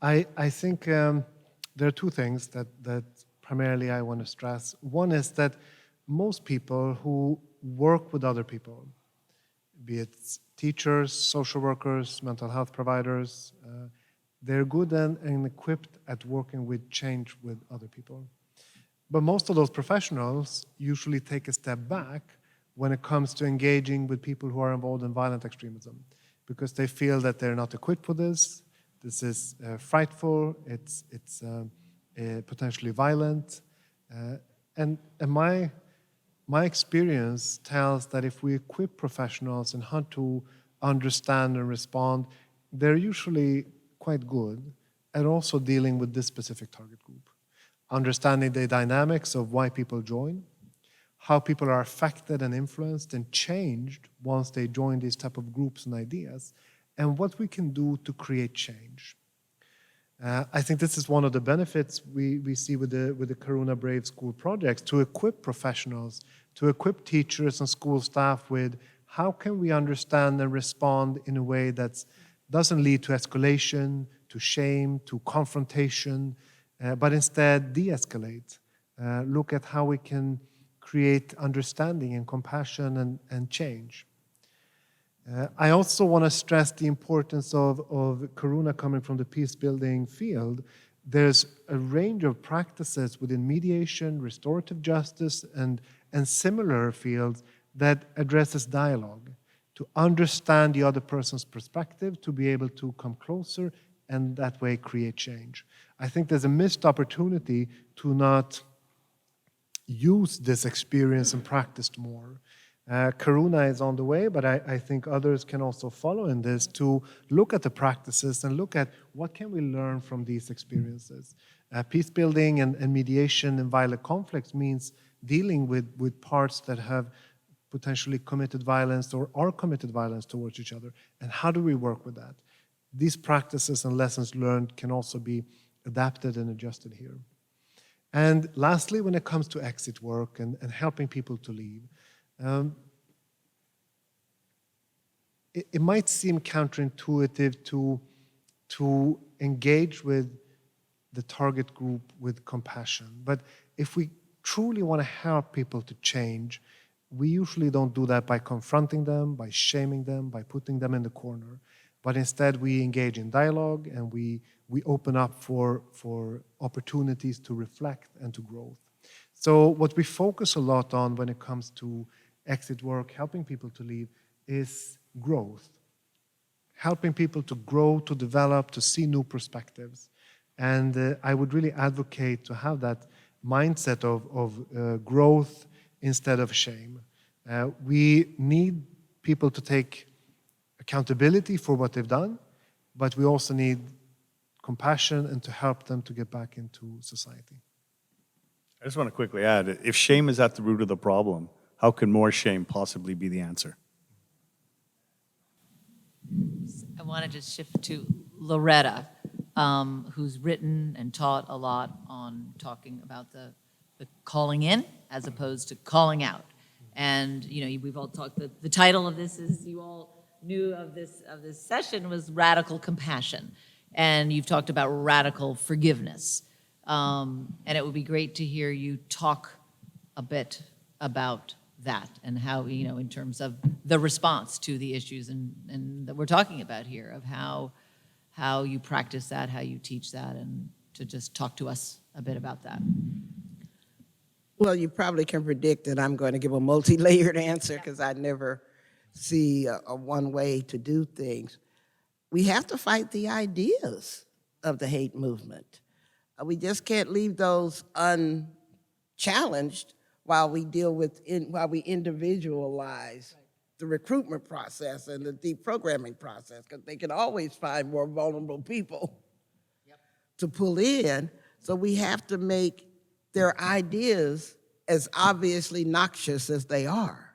I think there are 2 things that primarily I want to stress. One is that most people who work with other people, be it teachers, social workers, mental health providers, they're good and equipped at working with change with other people. But most of those professionals usually take a step back when it comes to engaging with people who are involved in violent extremism, because they feel that they're not equipped for this. This is frightful, it's potentially violent. And my experience tells that if we equip professionals in how to understand and respond, they're usually quite good at also dealing with this specific target group, understanding the dynamics of why people join, how people are affected and influenced and changed once they join these type of groups and ideas, and what we can do to create change. I think this is one of the benefits we see with the Karuna Brave School projects, to equip professionals, to equip teachers and school staff with how can we understand and respond in a way that doesn't lead to escalation, to shame, to confrontation, but instead de-escalate. Look at how we can create understanding and compassion and change. I also want to stress the importance of Karuna coming from the peace-building field. There's a range of practices within mediation, restorative justice, and similar fields that addresses dialogue, to understand the other person's perspective, to be able to come closer, and that way create change. I think there's a missed opportunity to not use this experience and practice more. Karuna is on the way, but I think others can also follow in this, to look at the practices and look at what can we learn from these experiences. Peace building and mediation in violent conflicts means dealing with parts that have potentially committed violence or are committed violence towards each other. And how do we work with that? These practices and lessons learned can also be adapted and adjusted here. And lastly, when it comes to exit work and helping people to leave, it might seem counterintuitive to engage with the target group with compassion. But if we truly want to help people to change, we usually don't do that by confronting them, by shaming them, by putting them in the corner. But instead, we engage in dialogue and we open up for opportunities to reflect and to growth. So what we focus a lot on when it comes to exit work, helping people to leave, is growth. Helping people to grow, to develop, to see new perspectives. And I would really advocate to have that mindset of growth instead of shame. We need people to take accountability for what they've done, but we also need compassion and to help them to get back into society. I just want to quickly add, if shame is at the root of the problem, how can more shame possibly be the answer? I want to just shift to Loretta, who's written and taught a lot on talking about the calling in as opposed to calling out. And we've all talked. The title of this, is you all knew of this session, was Radical Compassion, and you've talked about radical forgiveness. And it would be great to hear you talk a bit about that and how, in terms of the response to the issues and that we're talking about here, of how you practice that, how you teach that, and to just talk to us a bit about that. Well, you probably can predict that I'm going to give a multi-layered answer because I never see a one way to do things. We have to fight the ideas of the hate movement. We just can't leave those unchallenged while we deal with, while we individualize the recruitment process and the deprogramming process, because they can always find more vulnerable people to pull in. So we have to make their ideas as obviously noxious as they are.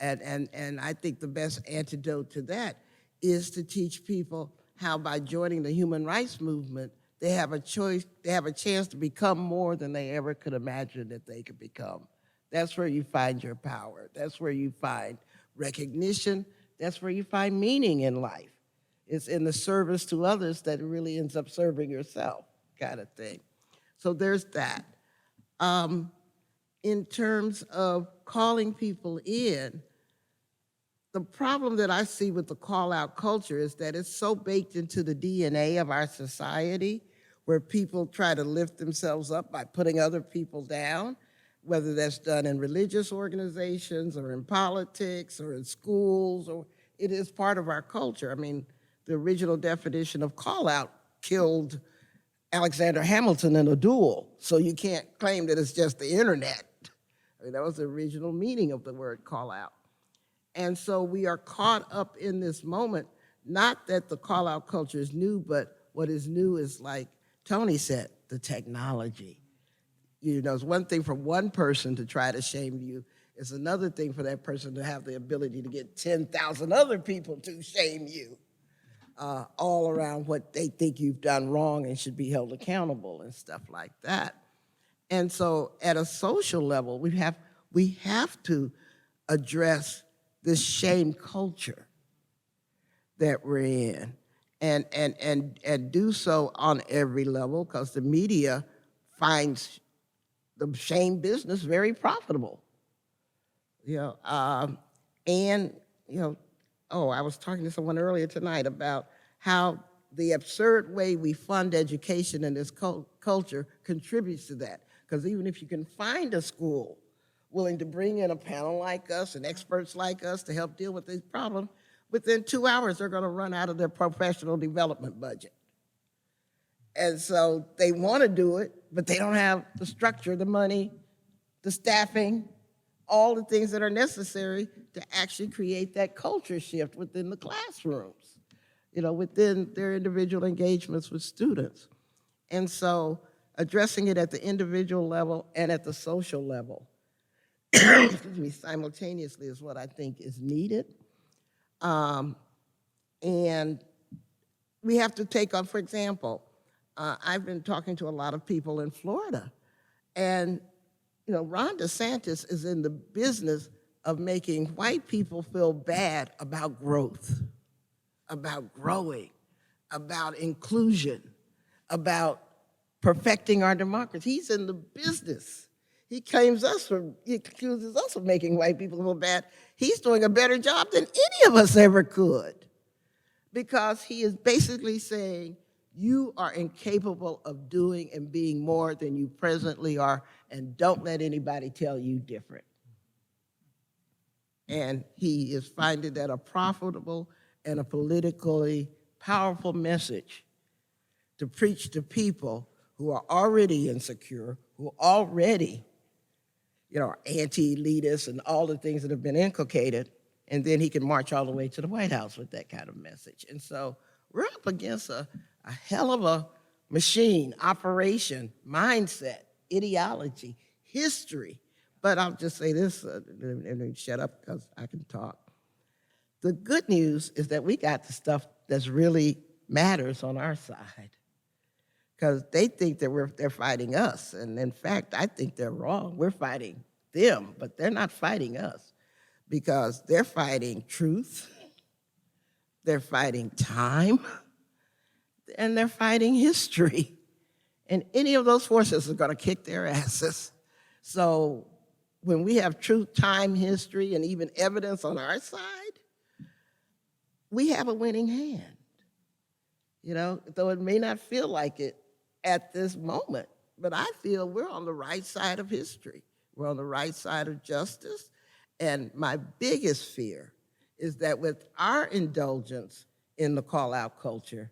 And I think the best antidote to that is to teach people how, by joining the human rights movement, they have a choice, they have a chance to become more than they ever could imagine that they could become. That's where you find your power. That's where you find recognition. That's where you find meaning in life. It's in the service to others that it really ends up serving yourself, kind of thing. So there's that. In terms of calling people in, the problem that I see with the call-out culture is that it's so baked into the DNA of our society, where people try to lift themselves up by putting other people down, whether that's done in religious organizations or in politics or in schools, or it is part of our culture. I mean, the original definition of call-out killed Alexander Hamilton in a duel, so you can't claim that it's just the internet. I mean, that was the original meaning of the word call-out. And so we are caught up in this moment, not that the call-out culture is new, but what is new is, like Tony said, the technology. You know, it's one thing for one person to try to shame you. It's another thing for that person to have the ability to get 10,000 other people to shame you, all around what they think you've done wrong and should be held accountable and stuff like that. And so at a social level, we have to address this shame culture that we're in, and do so on every level, because the media finds the shame business very profitable. And I was talking to someone earlier tonight about how the absurd way we fund education in this culture contributes to that. Because even if you can find a school willing to bring in a panel like us and experts like us to help deal with these problems, within 2 hours, they're going to run out of their professional development budget. And so they want to do it, but they don't have the structure, the money, the staffing, all the things that are necessary to actually create that culture shift within the classrooms, within their individual engagements with students. And so addressing it at the individual level and at the social level, excuse me, simultaneously is what I think is needed. And we have to take on, for example, I've been talking to a lot of people in Florida, and Ron DeSantis is in the business of making white people feel bad about growth, about growing, about inclusion, about perfecting our democracy. He's in the business. He accuses us of making white people feel bad. He's doing a better job than any of us ever could, because he is basically saying, you are incapable of doing and being more than you presently are, and don't let anybody tell you different. And he is finding that a profitable and a politically powerful message to preach to people who are already insecure, who are already, are anti-elitist and all the things that have been inculcated, and then he can march all the way to the White House with that kind of message. And so we're up against a hell of a machine, operation, mindset, ideology, history. But I'll just say this, and shut up because I can talk. The good news is that we got the stuff that really matters on our side, because they think that they're fighting us. And in fact, I think they're wrong. We're fighting them, but they're not fighting us, because they're fighting truth, they're fighting time, and they're fighting history. And any of those forces are going to kick their asses. So when we have truth, time, history, and even evidence on our side, we have a winning hand. Though it may not feel like it at this moment, but I feel we're on the right side of history. We're on the right side of justice. And my biggest fear is that with our indulgence in the call-out culture,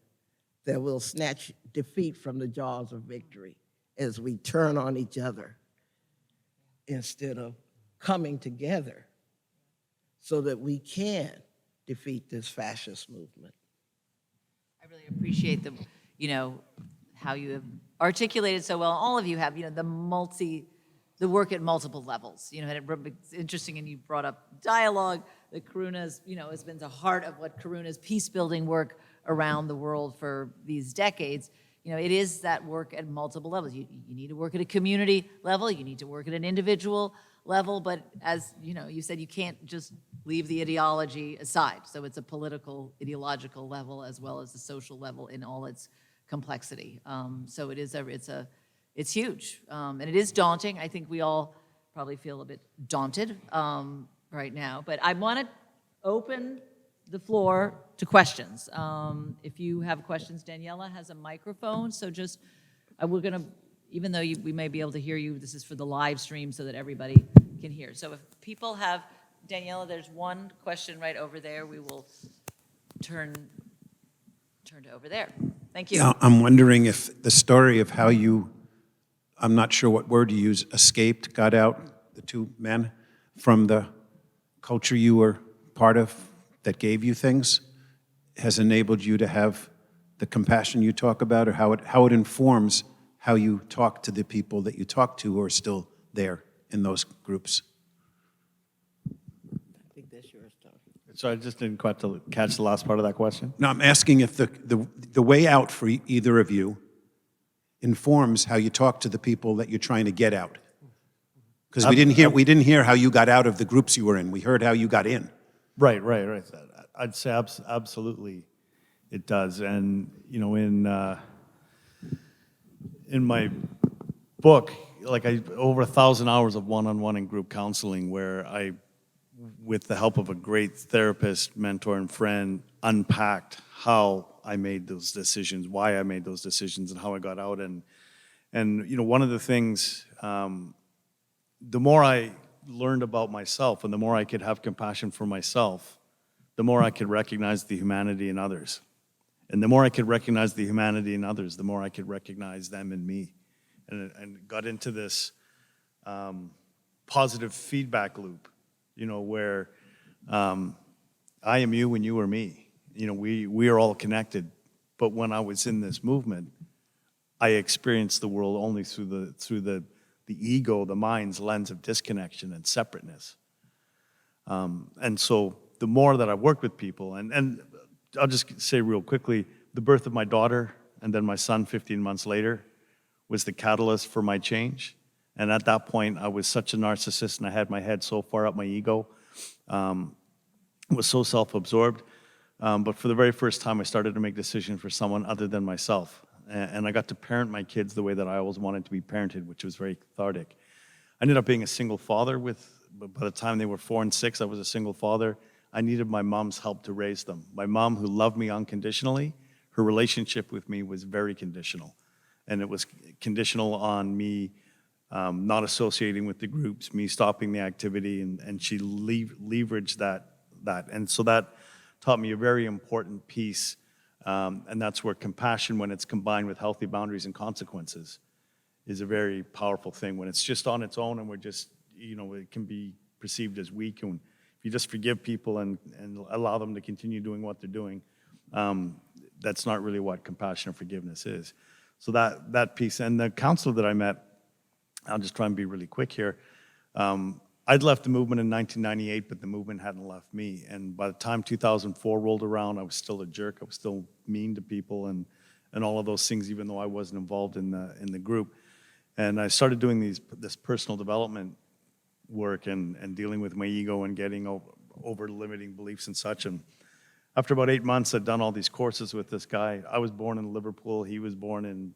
that we'll snatch defeat from the jaws of victory as we turn on each other instead of coming together so that we can defeat this fascist movement. I really appreciate how you have articulated so well. All of you have, the work at multiple levels. It's interesting, and you brought up dialogue. That Karuna's, has been the heart of what Karuna's peace-building work around the world for these decades. It is that work at multiple levels. You need to work at a community level, you need to work at an individual level, but as you said, you can't just leave the ideology aside. So it's a political, ideological level as well as the social level in all its complexity. So it's huge, and it is daunting. I think we all probably feel a bit daunted right now, but I want to open the floor to questions. If you have questions, Daniela has a microphone, so just, we're gonna, even though we may be able to hear you, this is for the live stream so that everybody can hear. So if people have, Daniela, there's one question right over there. We will turn to over there. Thank you. Yeah, I'm wondering if the story of how you, I'm not sure what word you use, escaped, got out, the two men, from the culture you were part of that gave you things, has enabled you to have the compassion you talk about, or how it informs how you talk to the people that you talk to who are still there in those groups? I think that's yours, Tom. So I just didn't quite catch the last part of that question. No, I'm asking if the way out for either of you informs how you talk to the people that you're trying to get out. Because we didn't hear how you got out of the groups you were in. We heard how you got in. Right. I'd say absolutely it does. And, you know, in my book, like over 1,000 hours of one-on-one and group counseling where I, with the help of a great therapist, mentor, and friend, unpacked how I made those decisions, why I made those decisions, and how I got out. And you know, one of the things, the more I learned about myself and the more I could have compassion for myself, the more I could recognize the humanity in others. And the more I could recognize the humanity in others, the more I could recognize them in me. And got into this positive feedback loop, you know, where I am you and you are me. You know, we are all connected. But when I was in this movement, I experienced the world only through the ego, the mind's lens of disconnection and separateness. And so the more that I worked with people, and I'll just say real quickly, the birth of my daughter and then my son 15 months later was the catalyst for my change. And at that point, I was such a narcissist and I had my head so far up my ego, was so self-absorbed. But for the very first time, I started to make decisions for someone other than myself. And I got to parent my kids the way that I always wanted to be parented, which was very cathartic. I ended up being a single father but by the time they were 4 and 6, I was a single father. I needed my mom's help to raise them. My mom, who loved me unconditionally, her relationship with me was very conditional. And it was conditional on me not associating with the groups, me stopping the activity, and she leveraged that. And so that taught me a very important piece, and that's where compassion, when it's combined with healthy boundaries and consequences, is a very powerful thing. When it's just on its own and we're just, you know, it can be perceived as weak. And if you just forgive people and allow them to continue doing what they're doing, that's not really what compassion or forgiveness is. So that piece, and the counselor that I met, I'll just try and be really quick here. I'd left the movement in 1998, but the movement hadn't left me. And by the time 2004 rolled around, I was still a jerk. I was still mean to people and all of those things, even though I wasn't involved in the group. And I started doing this personal development work and dealing with my ego and getting over limiting beliefs and such. And after about 8 months, I'd done all these courses with this guy. I was born in Liverpool. He was born in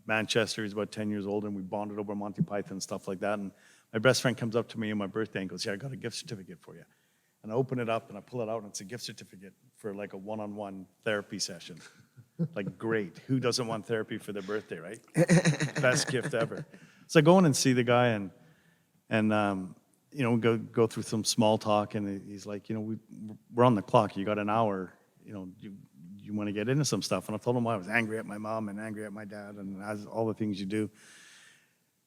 Manchester. He's about 10 years old, and we bonded over Monty Python and stuff like that. And my best friend comes up to me on my birthday and goes, "Yeah, I got a gift certificate for you." And I open it up and I pull it out, and it's a gift certificate for like a one-on-one therapy session. Like, great. Who doesn't want therapy for their birthday, right? Best gift ever. So I go in and see the guy, and you know, we go through some small talk, and he's like, "You know, we're on the clock. You got an hour. You know, you want to get into some stuff?" And I told him I was angry at my mom and angry at my dad and all the things you do.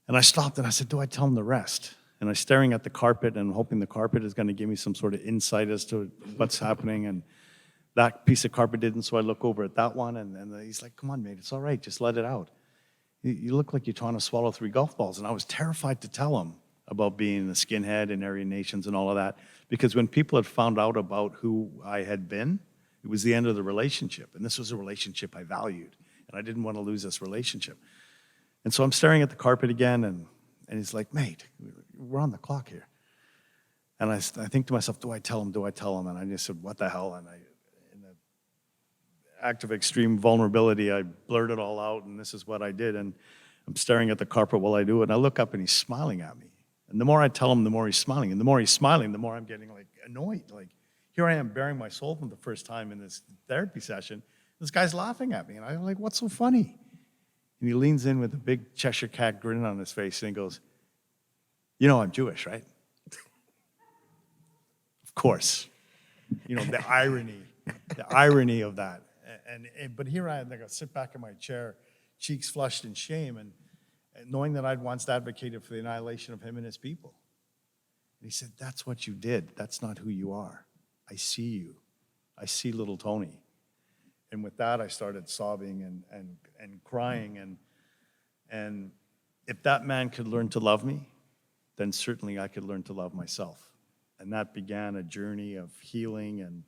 And I stopped and I said, "Do I tell him the rest?" And I was staring at the carpet and hoping the carpet is going to give me some sort of insight as to what's happening. And that piece of carpet didn't, so I look over at that one, and he's like, "Come on, mate, it's all right. Just let it out. You look like you're trying to swallow 3 golf balls." And I was terrified to tell him about being a skinhead and Aryan Nations and all of that, because when people had found out about who I had been, it was the end of the relationship. And this was a relationship I valued, and I didn't want to lose this relationship. And so I'm staring at the carpet again, and he's like, "Mate, we're on the clock here." And I think to myself, do I tell him? Do I tell him? And I just said, "What the hell?" And in the act of extreme vulnerability, I blurted it all out, and this is what I did. And I'm staring at the carpet while I do it, and I look up, and he's smiling at me. And the more I tell him, the more he's smiling. And the more he's smiling, the more I'm getting, like, annoyed. Like, here I am bearing my soul for the first time in this therapy session. This guy's laughing at me. And I'm like, "What's so funny?" And he leans in with a big Cheshire cat grin on his face, and he goes, "You know I'm Jewish, right?" Of course. You know, the irony of that. But here I am, like, I sit back in my chair, cheeks flushed in shame, and knowing that I'd once advocated for the annihilation of him and his people. And he said, "That's what you did. That's not who you are. I see you. I see little Tony." And with that, I started sobbing and crying. And And if that man could learn to love me, then certainly I could learn to love myself. And that began a journey of healing and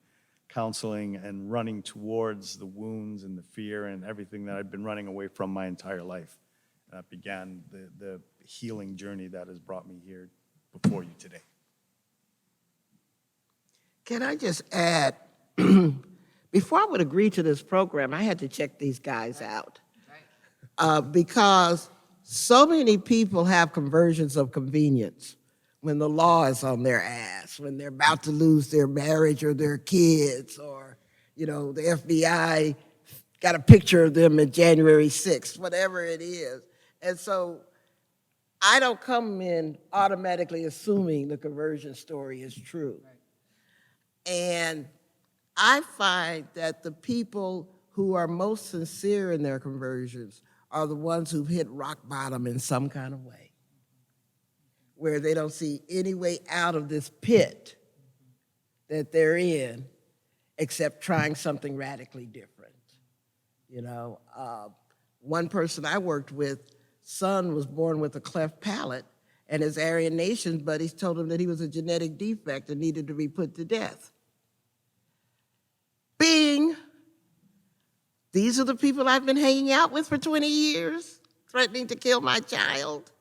counseling and running towards the wounds and the fear and everything that I'd been running away from my entire life. That began the healing journey that has brought me here before you today. Can I just add, before I would agree to this program, I had to check these guys out. Because so many people have conversions of convenience when the law is on their ass, when they're about to lose their marriage or their kids, or, the FBI got a picture of them at January 6th, whatever it is. And so I don't come in automatically assuming the conversion story is true. Right. And I find that the people who are most sincere in their conversions are the ones who've hit rock bottom in some kind of way, where they don't see any way out of this pit that they're in except trying something radically different. One person I worked with, son was born with a cleft palate, and his Aryan Nation buddies told him that he was a genetic defect and needed to be put to death. Bing! These are the people I've been hanging out with for 20 years, threatening to kill my child,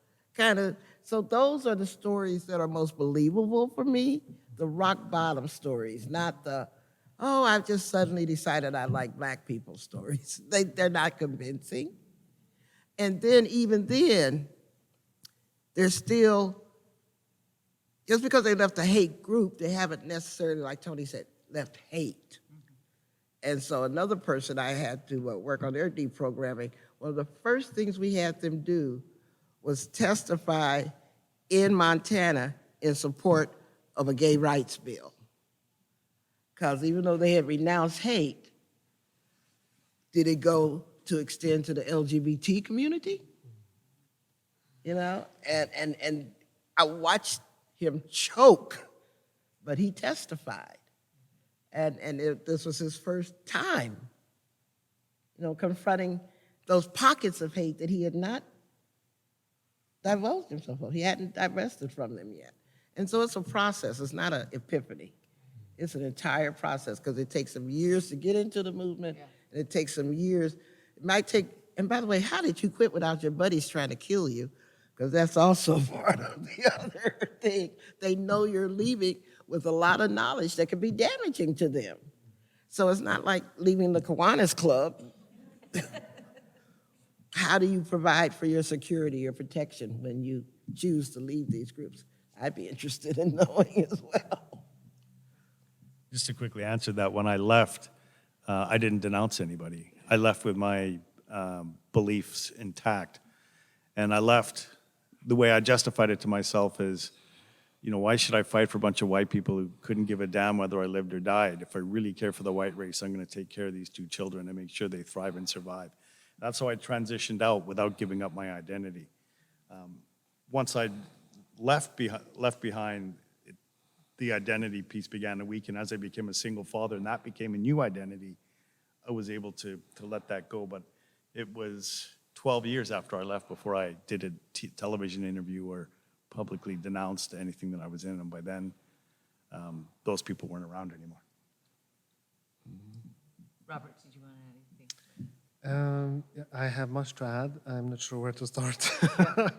So those are the stories that are most believable for me, the rock bottom stories, not the, I've just suddenly decided I like black people stories. They're not convincing. And then, even then, they're still, just because they left a hate group, they haven't necessarily, like Tony said, left hate. And so another person I had to work on their deprogramming, one of the first things we had them do was testify in Montana in support of a gay rights bill. Because even though they had renounced hate, did it go to extend to the LGBT community? And I watched him choke, but he testified. This was his first time, confronting those pockets of hate that he had not divulged himself of. He hadn't divested from them yet. And so it's a process. It's not an epiphany. It's an entire process, because it takes some years to get into the movement, and it takes some years. It might take, and by the way, how did you quit without your buddies trying to kill you? Because that's also part of the other thing. They know you're leaving with a lot of knowledge that could be damaging to them. So it's not like leaving the Kiwanis Club. How do you provide for your security or protection when you choose to leave these groups? I'd be interested in knowing as well. Just to quickly answer that, when I left, I didn't denounce anybody. I left with my beliefs intact. And I left, the way I justified it to myself is, why should I fight for a bunch of white people who couldn't give a damn whether I lived or died? If I really care for the white race, I'm going to take care of these two children and make sure they thrive and survive. That's how I transitioned out without giving up my identity. Once I left behind, the identity piece began to weaken as I became a single father, and that became a new identity. I was able to let that go, but it was 12 years after I left before I did a television interview or publicly denounced anything that I was in, and by then, those people weren't around anymore. Robert, did you want to add anything? I have much to add. I'm not sure where to start,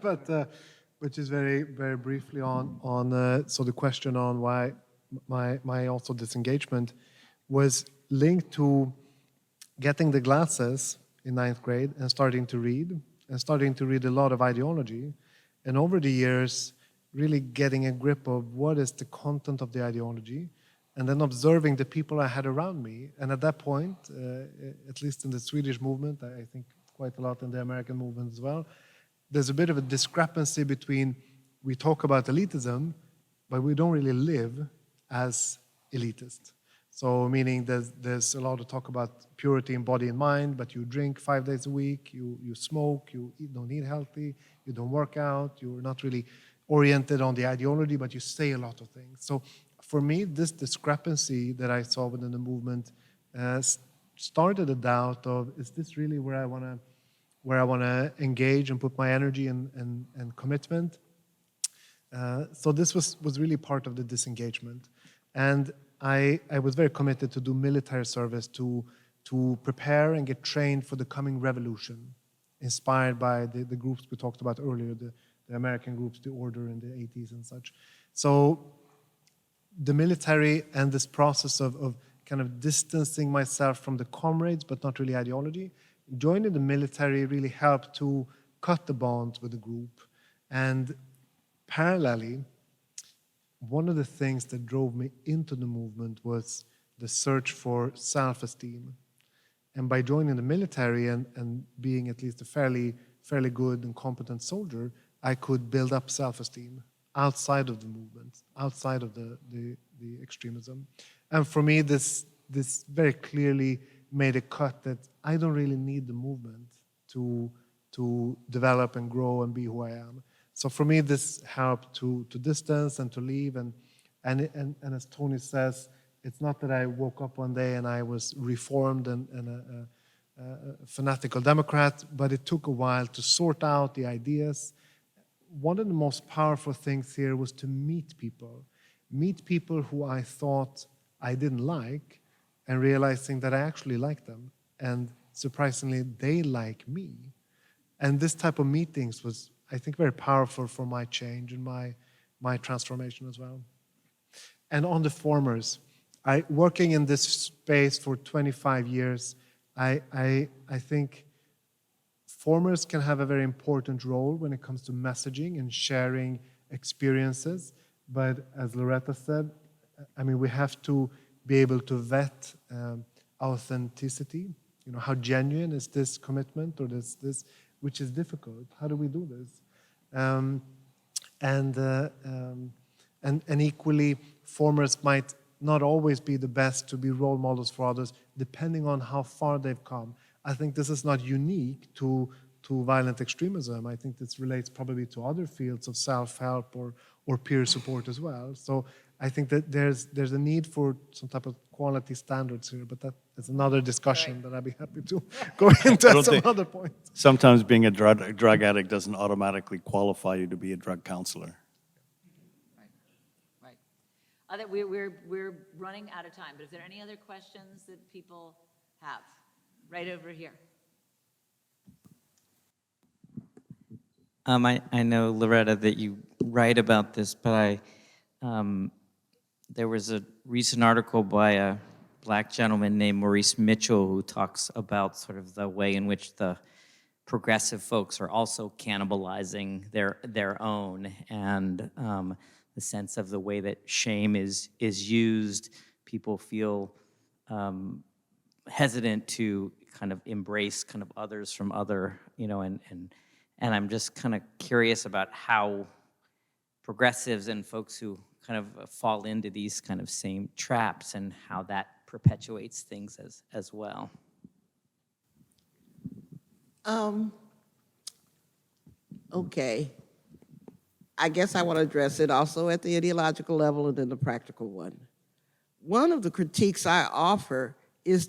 but just very, very briefly on so the question on why my also disengagement was linked to getting the glasses in 9th grade and starting to read a lot of ideology, and over the years really getting a grip of what is the content of the ideology, and then observing the people I had around me. And at that point, at least in the Swedish movement, I think quite a lot in the American movement as well, there's a bit of a discrepancy between, we talk about elitism, but we don't really live as elitist. So meaning there's a lot of talk about purity in body and mind, but you drink 5 days a week, you smoke, you don't eat healthy, you don't work out, you're not really oriented on the ideology, but you say a lot of things. So for me, this discrepancy that I saw within the movement started a doubt of, is this really where I want where I want to engage and put my energy and commitment. So this was really part of the disengagement. And I was very committed to do military service to prepare and get trained for the coming revolution, inspired by the groups we talked about earlier, the American groups, the Order in the 80s and such. So the military and this process of kind of distancing myself from the comrades, but not really ideology, joining the military really helped to cut the bonds with the group. And parallelly, one of the things that drove me into the movement was the search for self-esteem. And by joining the military and being at least a fairly good and competent soldier, I could build up self-esteem outside of the movement, outside of the extremism. And for me, this very clearly made a cut that I don't really need the movement to develop and grow and be who I am. So for me, this helped to distance and to leave. And as Tony says, it's not that I woke up one day and I was reformed and a fanatical Democrat, but it took a while to sort out the ideas. One of the most powerful things here was to meet people who I thought I didn't like, and realizing that I actually like them. And surprisingly, they like me. And this type of meetings was, I think, very powerful for my change and my transformation as well. And on the formers, working in this space for 25 years, I think formers can have a very important role when it comes to messaging and sharing experiences. But as Loretta said, I mean, we have to be able to vet authenticity. You know, how genuine is this commitment or this, which is difficult. How do we do this? And equally, formers might not always be the best to be role models for others, depending on how far they've come. I think this is not unique to violent extremism. I think this relates probably to other fields of self-help or peer support as well. So I think that there's a need for some type of quality standards here, but that is another discussion that I'd be happy to go into at some other point. Sometimes being a drug addict doesn't automatically qualify you to be a drug counselor. Right. We're running out of time, but is there any other questions that people have? Right over here. I know, Loretta, that you write about this, but there was a recent article by a black gentleman named Maurice Mitchell who talks about sort of the way in which the progressive folks are also cannibalizing their own, and the sense of the way that shame is used. People feel hesitant to kind of embrace kind of others from other, you know, and I'm just kind of curious about how progressives and folks who kind of fall into these kind of same traps and how that perpetuates things as well. Okay. I guess I want to address it also at the ideological level and then the practical one. One of the critiques I offer is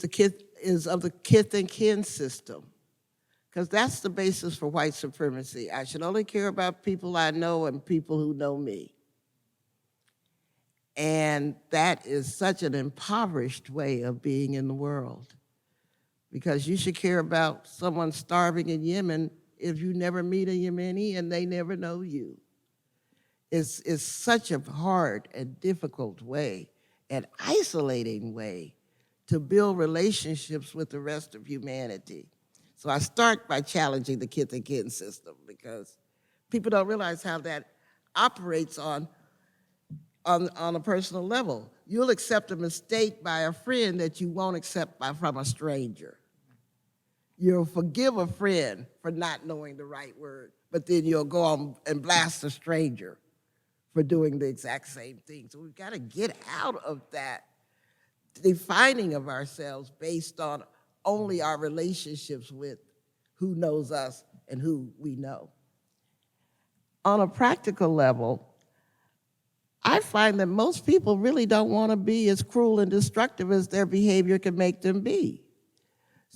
of the kith and kin system, because that's the basis for white supremacy. I should only care about people I know and people who know me. And that is such an impoverished way of being in the world, because you should care about someone starving in Yemen if you never meet a Yemeni and they never know you. It's such a hard and difficult way, an isolating way to build relationships with the rest of humanity. So I start by challenging the kith and kin system, because people don't realize how that operates on a personal level. You'll accept a mistake by a friend that you won't accept from a stranger. You'll forgive a friend for not knowing the right word, but then you'll go on and blast a stranger for doing the exact same thing. So we've got to get out of that defining of ourselves based on only our relationships with who knows us and who we know. On a practical level, I find that most people really don't want to be as cruel and destructive as their behavior can make them be.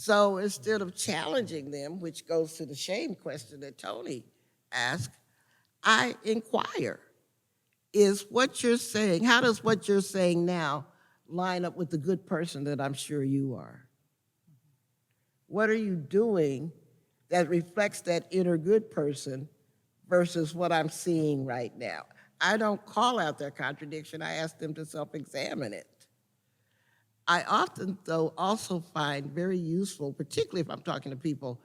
So instead of challenging them, which goes to the shame question that Tony asked, I inquire, is what you're saying, how does what you're saying now line up with the good person that I'm sure you are? What are you doing that reflects that inner good person versus what I'm seeing right now? I don't call out their contradiction, I ask them to self-examine it. I often, though, also find very useful, particularly if I'm talking to people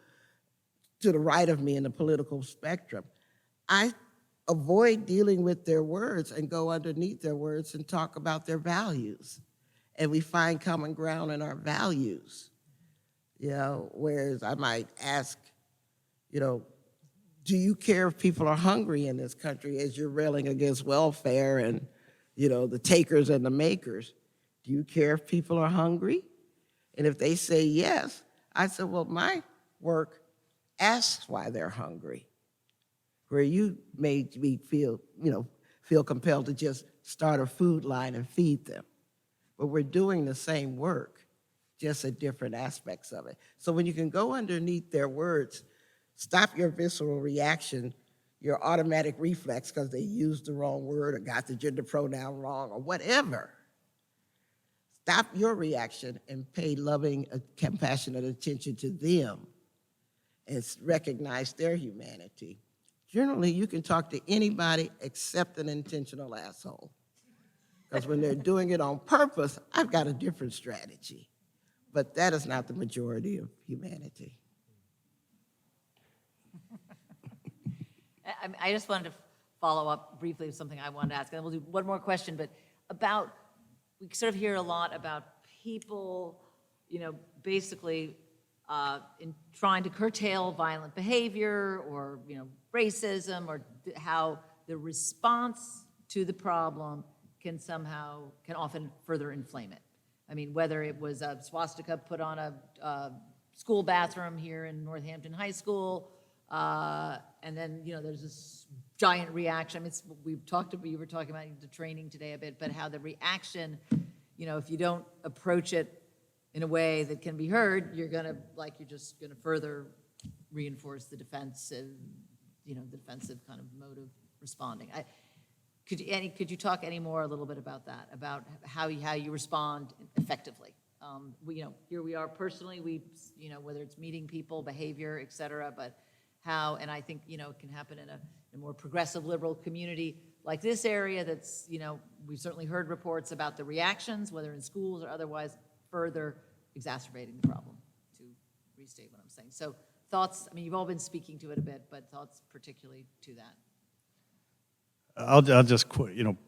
to the right of me in the political spectrum, I avoid dealing with their words and go underneath their words and talk about their values. And we find common ground in our values. You know, whereas I might ask, you know, do you care if people are hungry in this country as you're railing against welfare and, you know, the takers and the makers? Do you care if people are hungry? And if they say yes, I said, well, my work asks why they're hungry. Where you made me feel, you know, feel compelled to just start a food line and feed them. But we're doing the same work, just at different aspects of it. So when you can go underneath their words, stop your visceral reaction, your automatic reflex because they used the wrong word or got the gender pronoun wrong or whatever. Stop your reaction and pay loving, compassionate attention to them and recognize their humanity. Generally, you can talk to anybody except an intentional asshole. Because when they're doing it on purpose, I've got a different strategy. But that is not the majority of humanity. I just wanted to follow up briefly with something I wanted to ask, and we'll do one more question, but about, we sort of hear a lot about people, you know, basically in trying to curtail violent behavior or, you know, racism, or how the response to the problem can often further inflame it. I mean, whether it was a swastika put on a school bathroom here in Northampton High School, and then, you know, there's this giant reaction. I mean, you were talking about the training today a bit, but how the reaction, you know, if you don't approach it in a way that can be heard, you're just gonna further reinforce the defensive, you know, the defensive kind of mode of responding. Could you talk any more a little bit about that, about how you respond effectively? You know, here we are personally, you know, whether it's meeting people, behavior, et cetera, but how, and I think, you know, it can happen in a more progressive liberal community like this area that's, you know, we've certainly heard reports about the reactions, whether in schools or otherwise, further exacerbating the problem, to restate what I'm saying. So thoughts, I mean, you've all been speaking to it a bit, but thoughts particularly to that. I'll just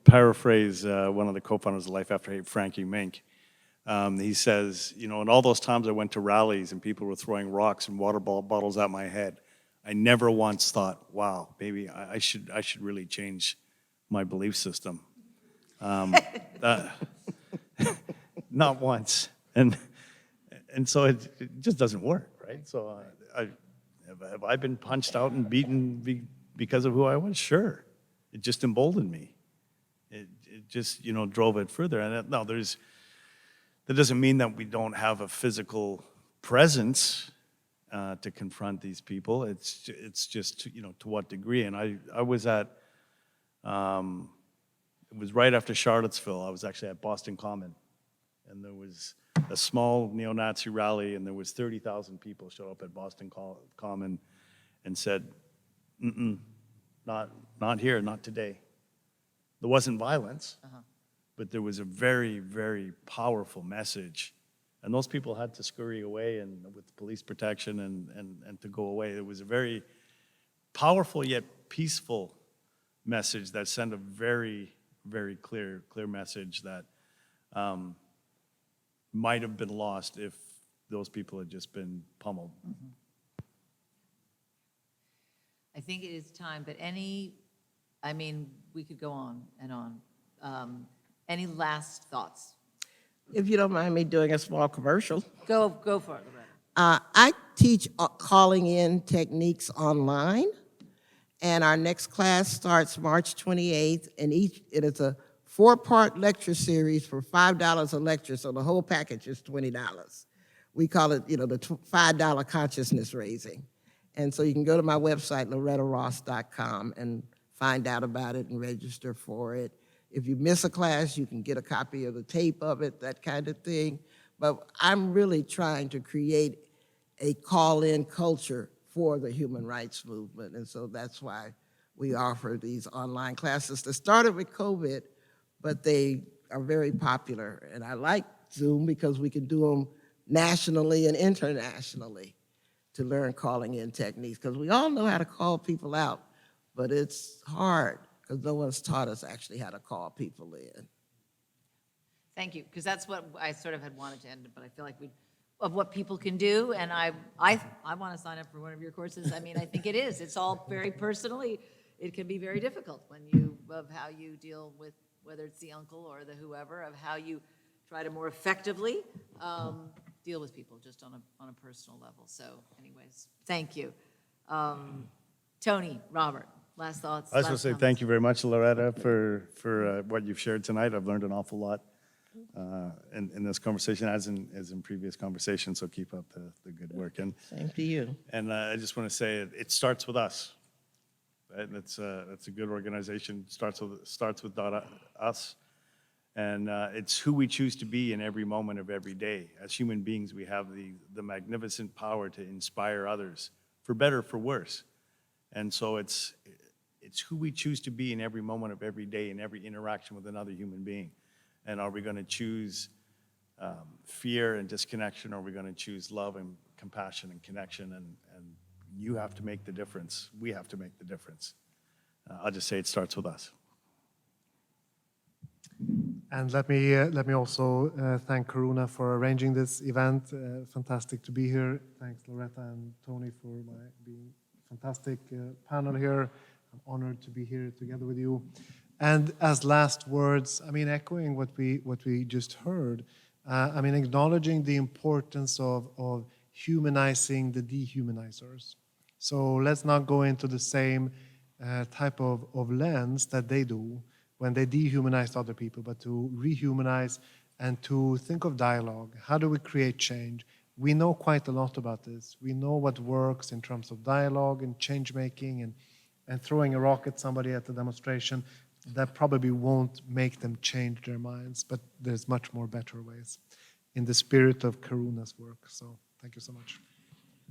paraphrase one of the co-founders of Life After Hate, Frankie Mink. He says, you know, in all those times I went to rallies and people were throwing rocks and water bottles at my head, I never once thought, wow, maybe I should really change my belief system. Not once. And so it just doesn't work, right? So have I been punched out and beaten because of who I was? Sure. It just emboldened me. It just, you know, drove it further. And that doesn't mean that we don't have a physical presence to confront these people. It's just, you know, to what degree. And I was at, it was right after Charlottesville. I was actually at Boston Common. And there was a small neo-Nazi rally, and there was 30,000 people showed up at Boston Common and said, not here, not today. There wasn't violence, but there was a very, very powerful message. And those people had to scurry away and with police protection and to go away. It was a very powerful yet peaceful message that sent a very, very clear message that might have been lost if those people had just been pummeled. I think it is time, but we could go on and on. Any last thoughts? If you don't mind me doing a small commercial. Go for it, Loretta. I teach calling in techniques online, and our next class starts March 28th, and it is a 4-part lecture series for $5 a lecture, so the whole package is $20. we call it, the $5 consciousness raising. And so you can go to my website, lorettaross.com, and find out about it and register for it. If you miss a class, you can get a copy of the tape of it, that kind of thing. But I'm really trying to create a call-in culture for the human rights movement. And so that's why we offer these online classes that started with COVID, but they are very popular. And I like Zoom because we can do them nationally and internationally to learn calling in techniques, because we all know how to call people out, but it's hard because no one's taught us actually how to call people in. Thank you, because that's what I sort of had wanted to end it, but I feel like of what people can do, and I want to sign up for one of your courses. I mean, I think it is. It's all very personally, it can be very difficult of how you deal with, whether it's the uncle or the whoever, of how you try to more effectively deal with people just on a personal level. So anyways, thank you. Tony, Robert, last thoughts? I was going to say thank you very much, Loretta, for what you've shared tonight. I've learned an awful lot in this conversation, as in previous conversations, so keep up the good work. Same to you. And I just want to say it starts with us. Right? And it's a good organization. Starts with us. And it's who we choose to be in every moment of every day. As human beings, we have the magnificent power to inspire others, for better, for worse. And so it's who we choose to be in every moment of every day, in every interaction with another human being. And are we going to choose fear and disconnection, or are we going to choose love and compassion and connection? And you have to make the difference. We have to make the difference. I'll just say it starts with us. And let me also thank Karuna for arranging this event. Fantastic to be here. Thanks, Loretta and Tony, for being fantastic panel here. I'm honored to be here together with you. And as last words, I mean, echoing what we just heard, I mean, acknowledging the importance of humanizing the dehumanizers. So let's not go into the same type of lens that they do when they dehumanize other people, but to rehumanize and to think of dialogue. How do we create change? We know quite a lot about this. We know what works in terms of dialogue and change making and throwing a rock at somebody at the demonstration. That probably won't make them change their minds, but there's much more better ways in the spirit of Karuna's work. So thank you so much.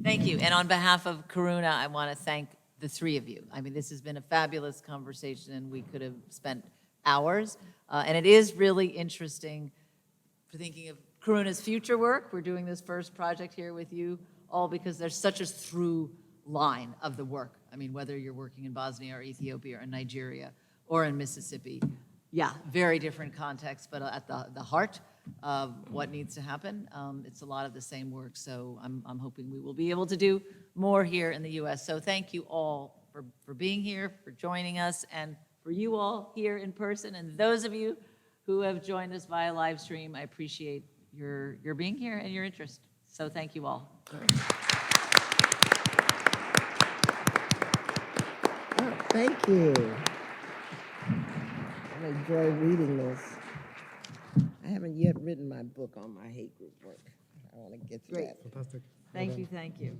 Thank you. And on behalf of Karuna, I want to thank the three of you. I mean, this has been a fabulous conversation, and we could have spent hours. And it is really interesting for thinking of Karuna's future work. We're doing this first project here with you all because there's such a through line of the work. I mean, whether you're working in Bosnia or Ethiopia or Nigeria or in Mississippi, yeah, very different context, but at the heart of what needs to happen, it's a lot of the same work. So I'm hoping we will be able to do more here in the U.S. So thank you all for being here, for joining us, and for you all here in person, and those of you who have joined us via live stream. I appreciate your being here and your interest. So thank you all. Oh, thank you. I enjoy reading this. I haven't yet written my book on my hate group work. I want to get to that. Fantastic. Thank you.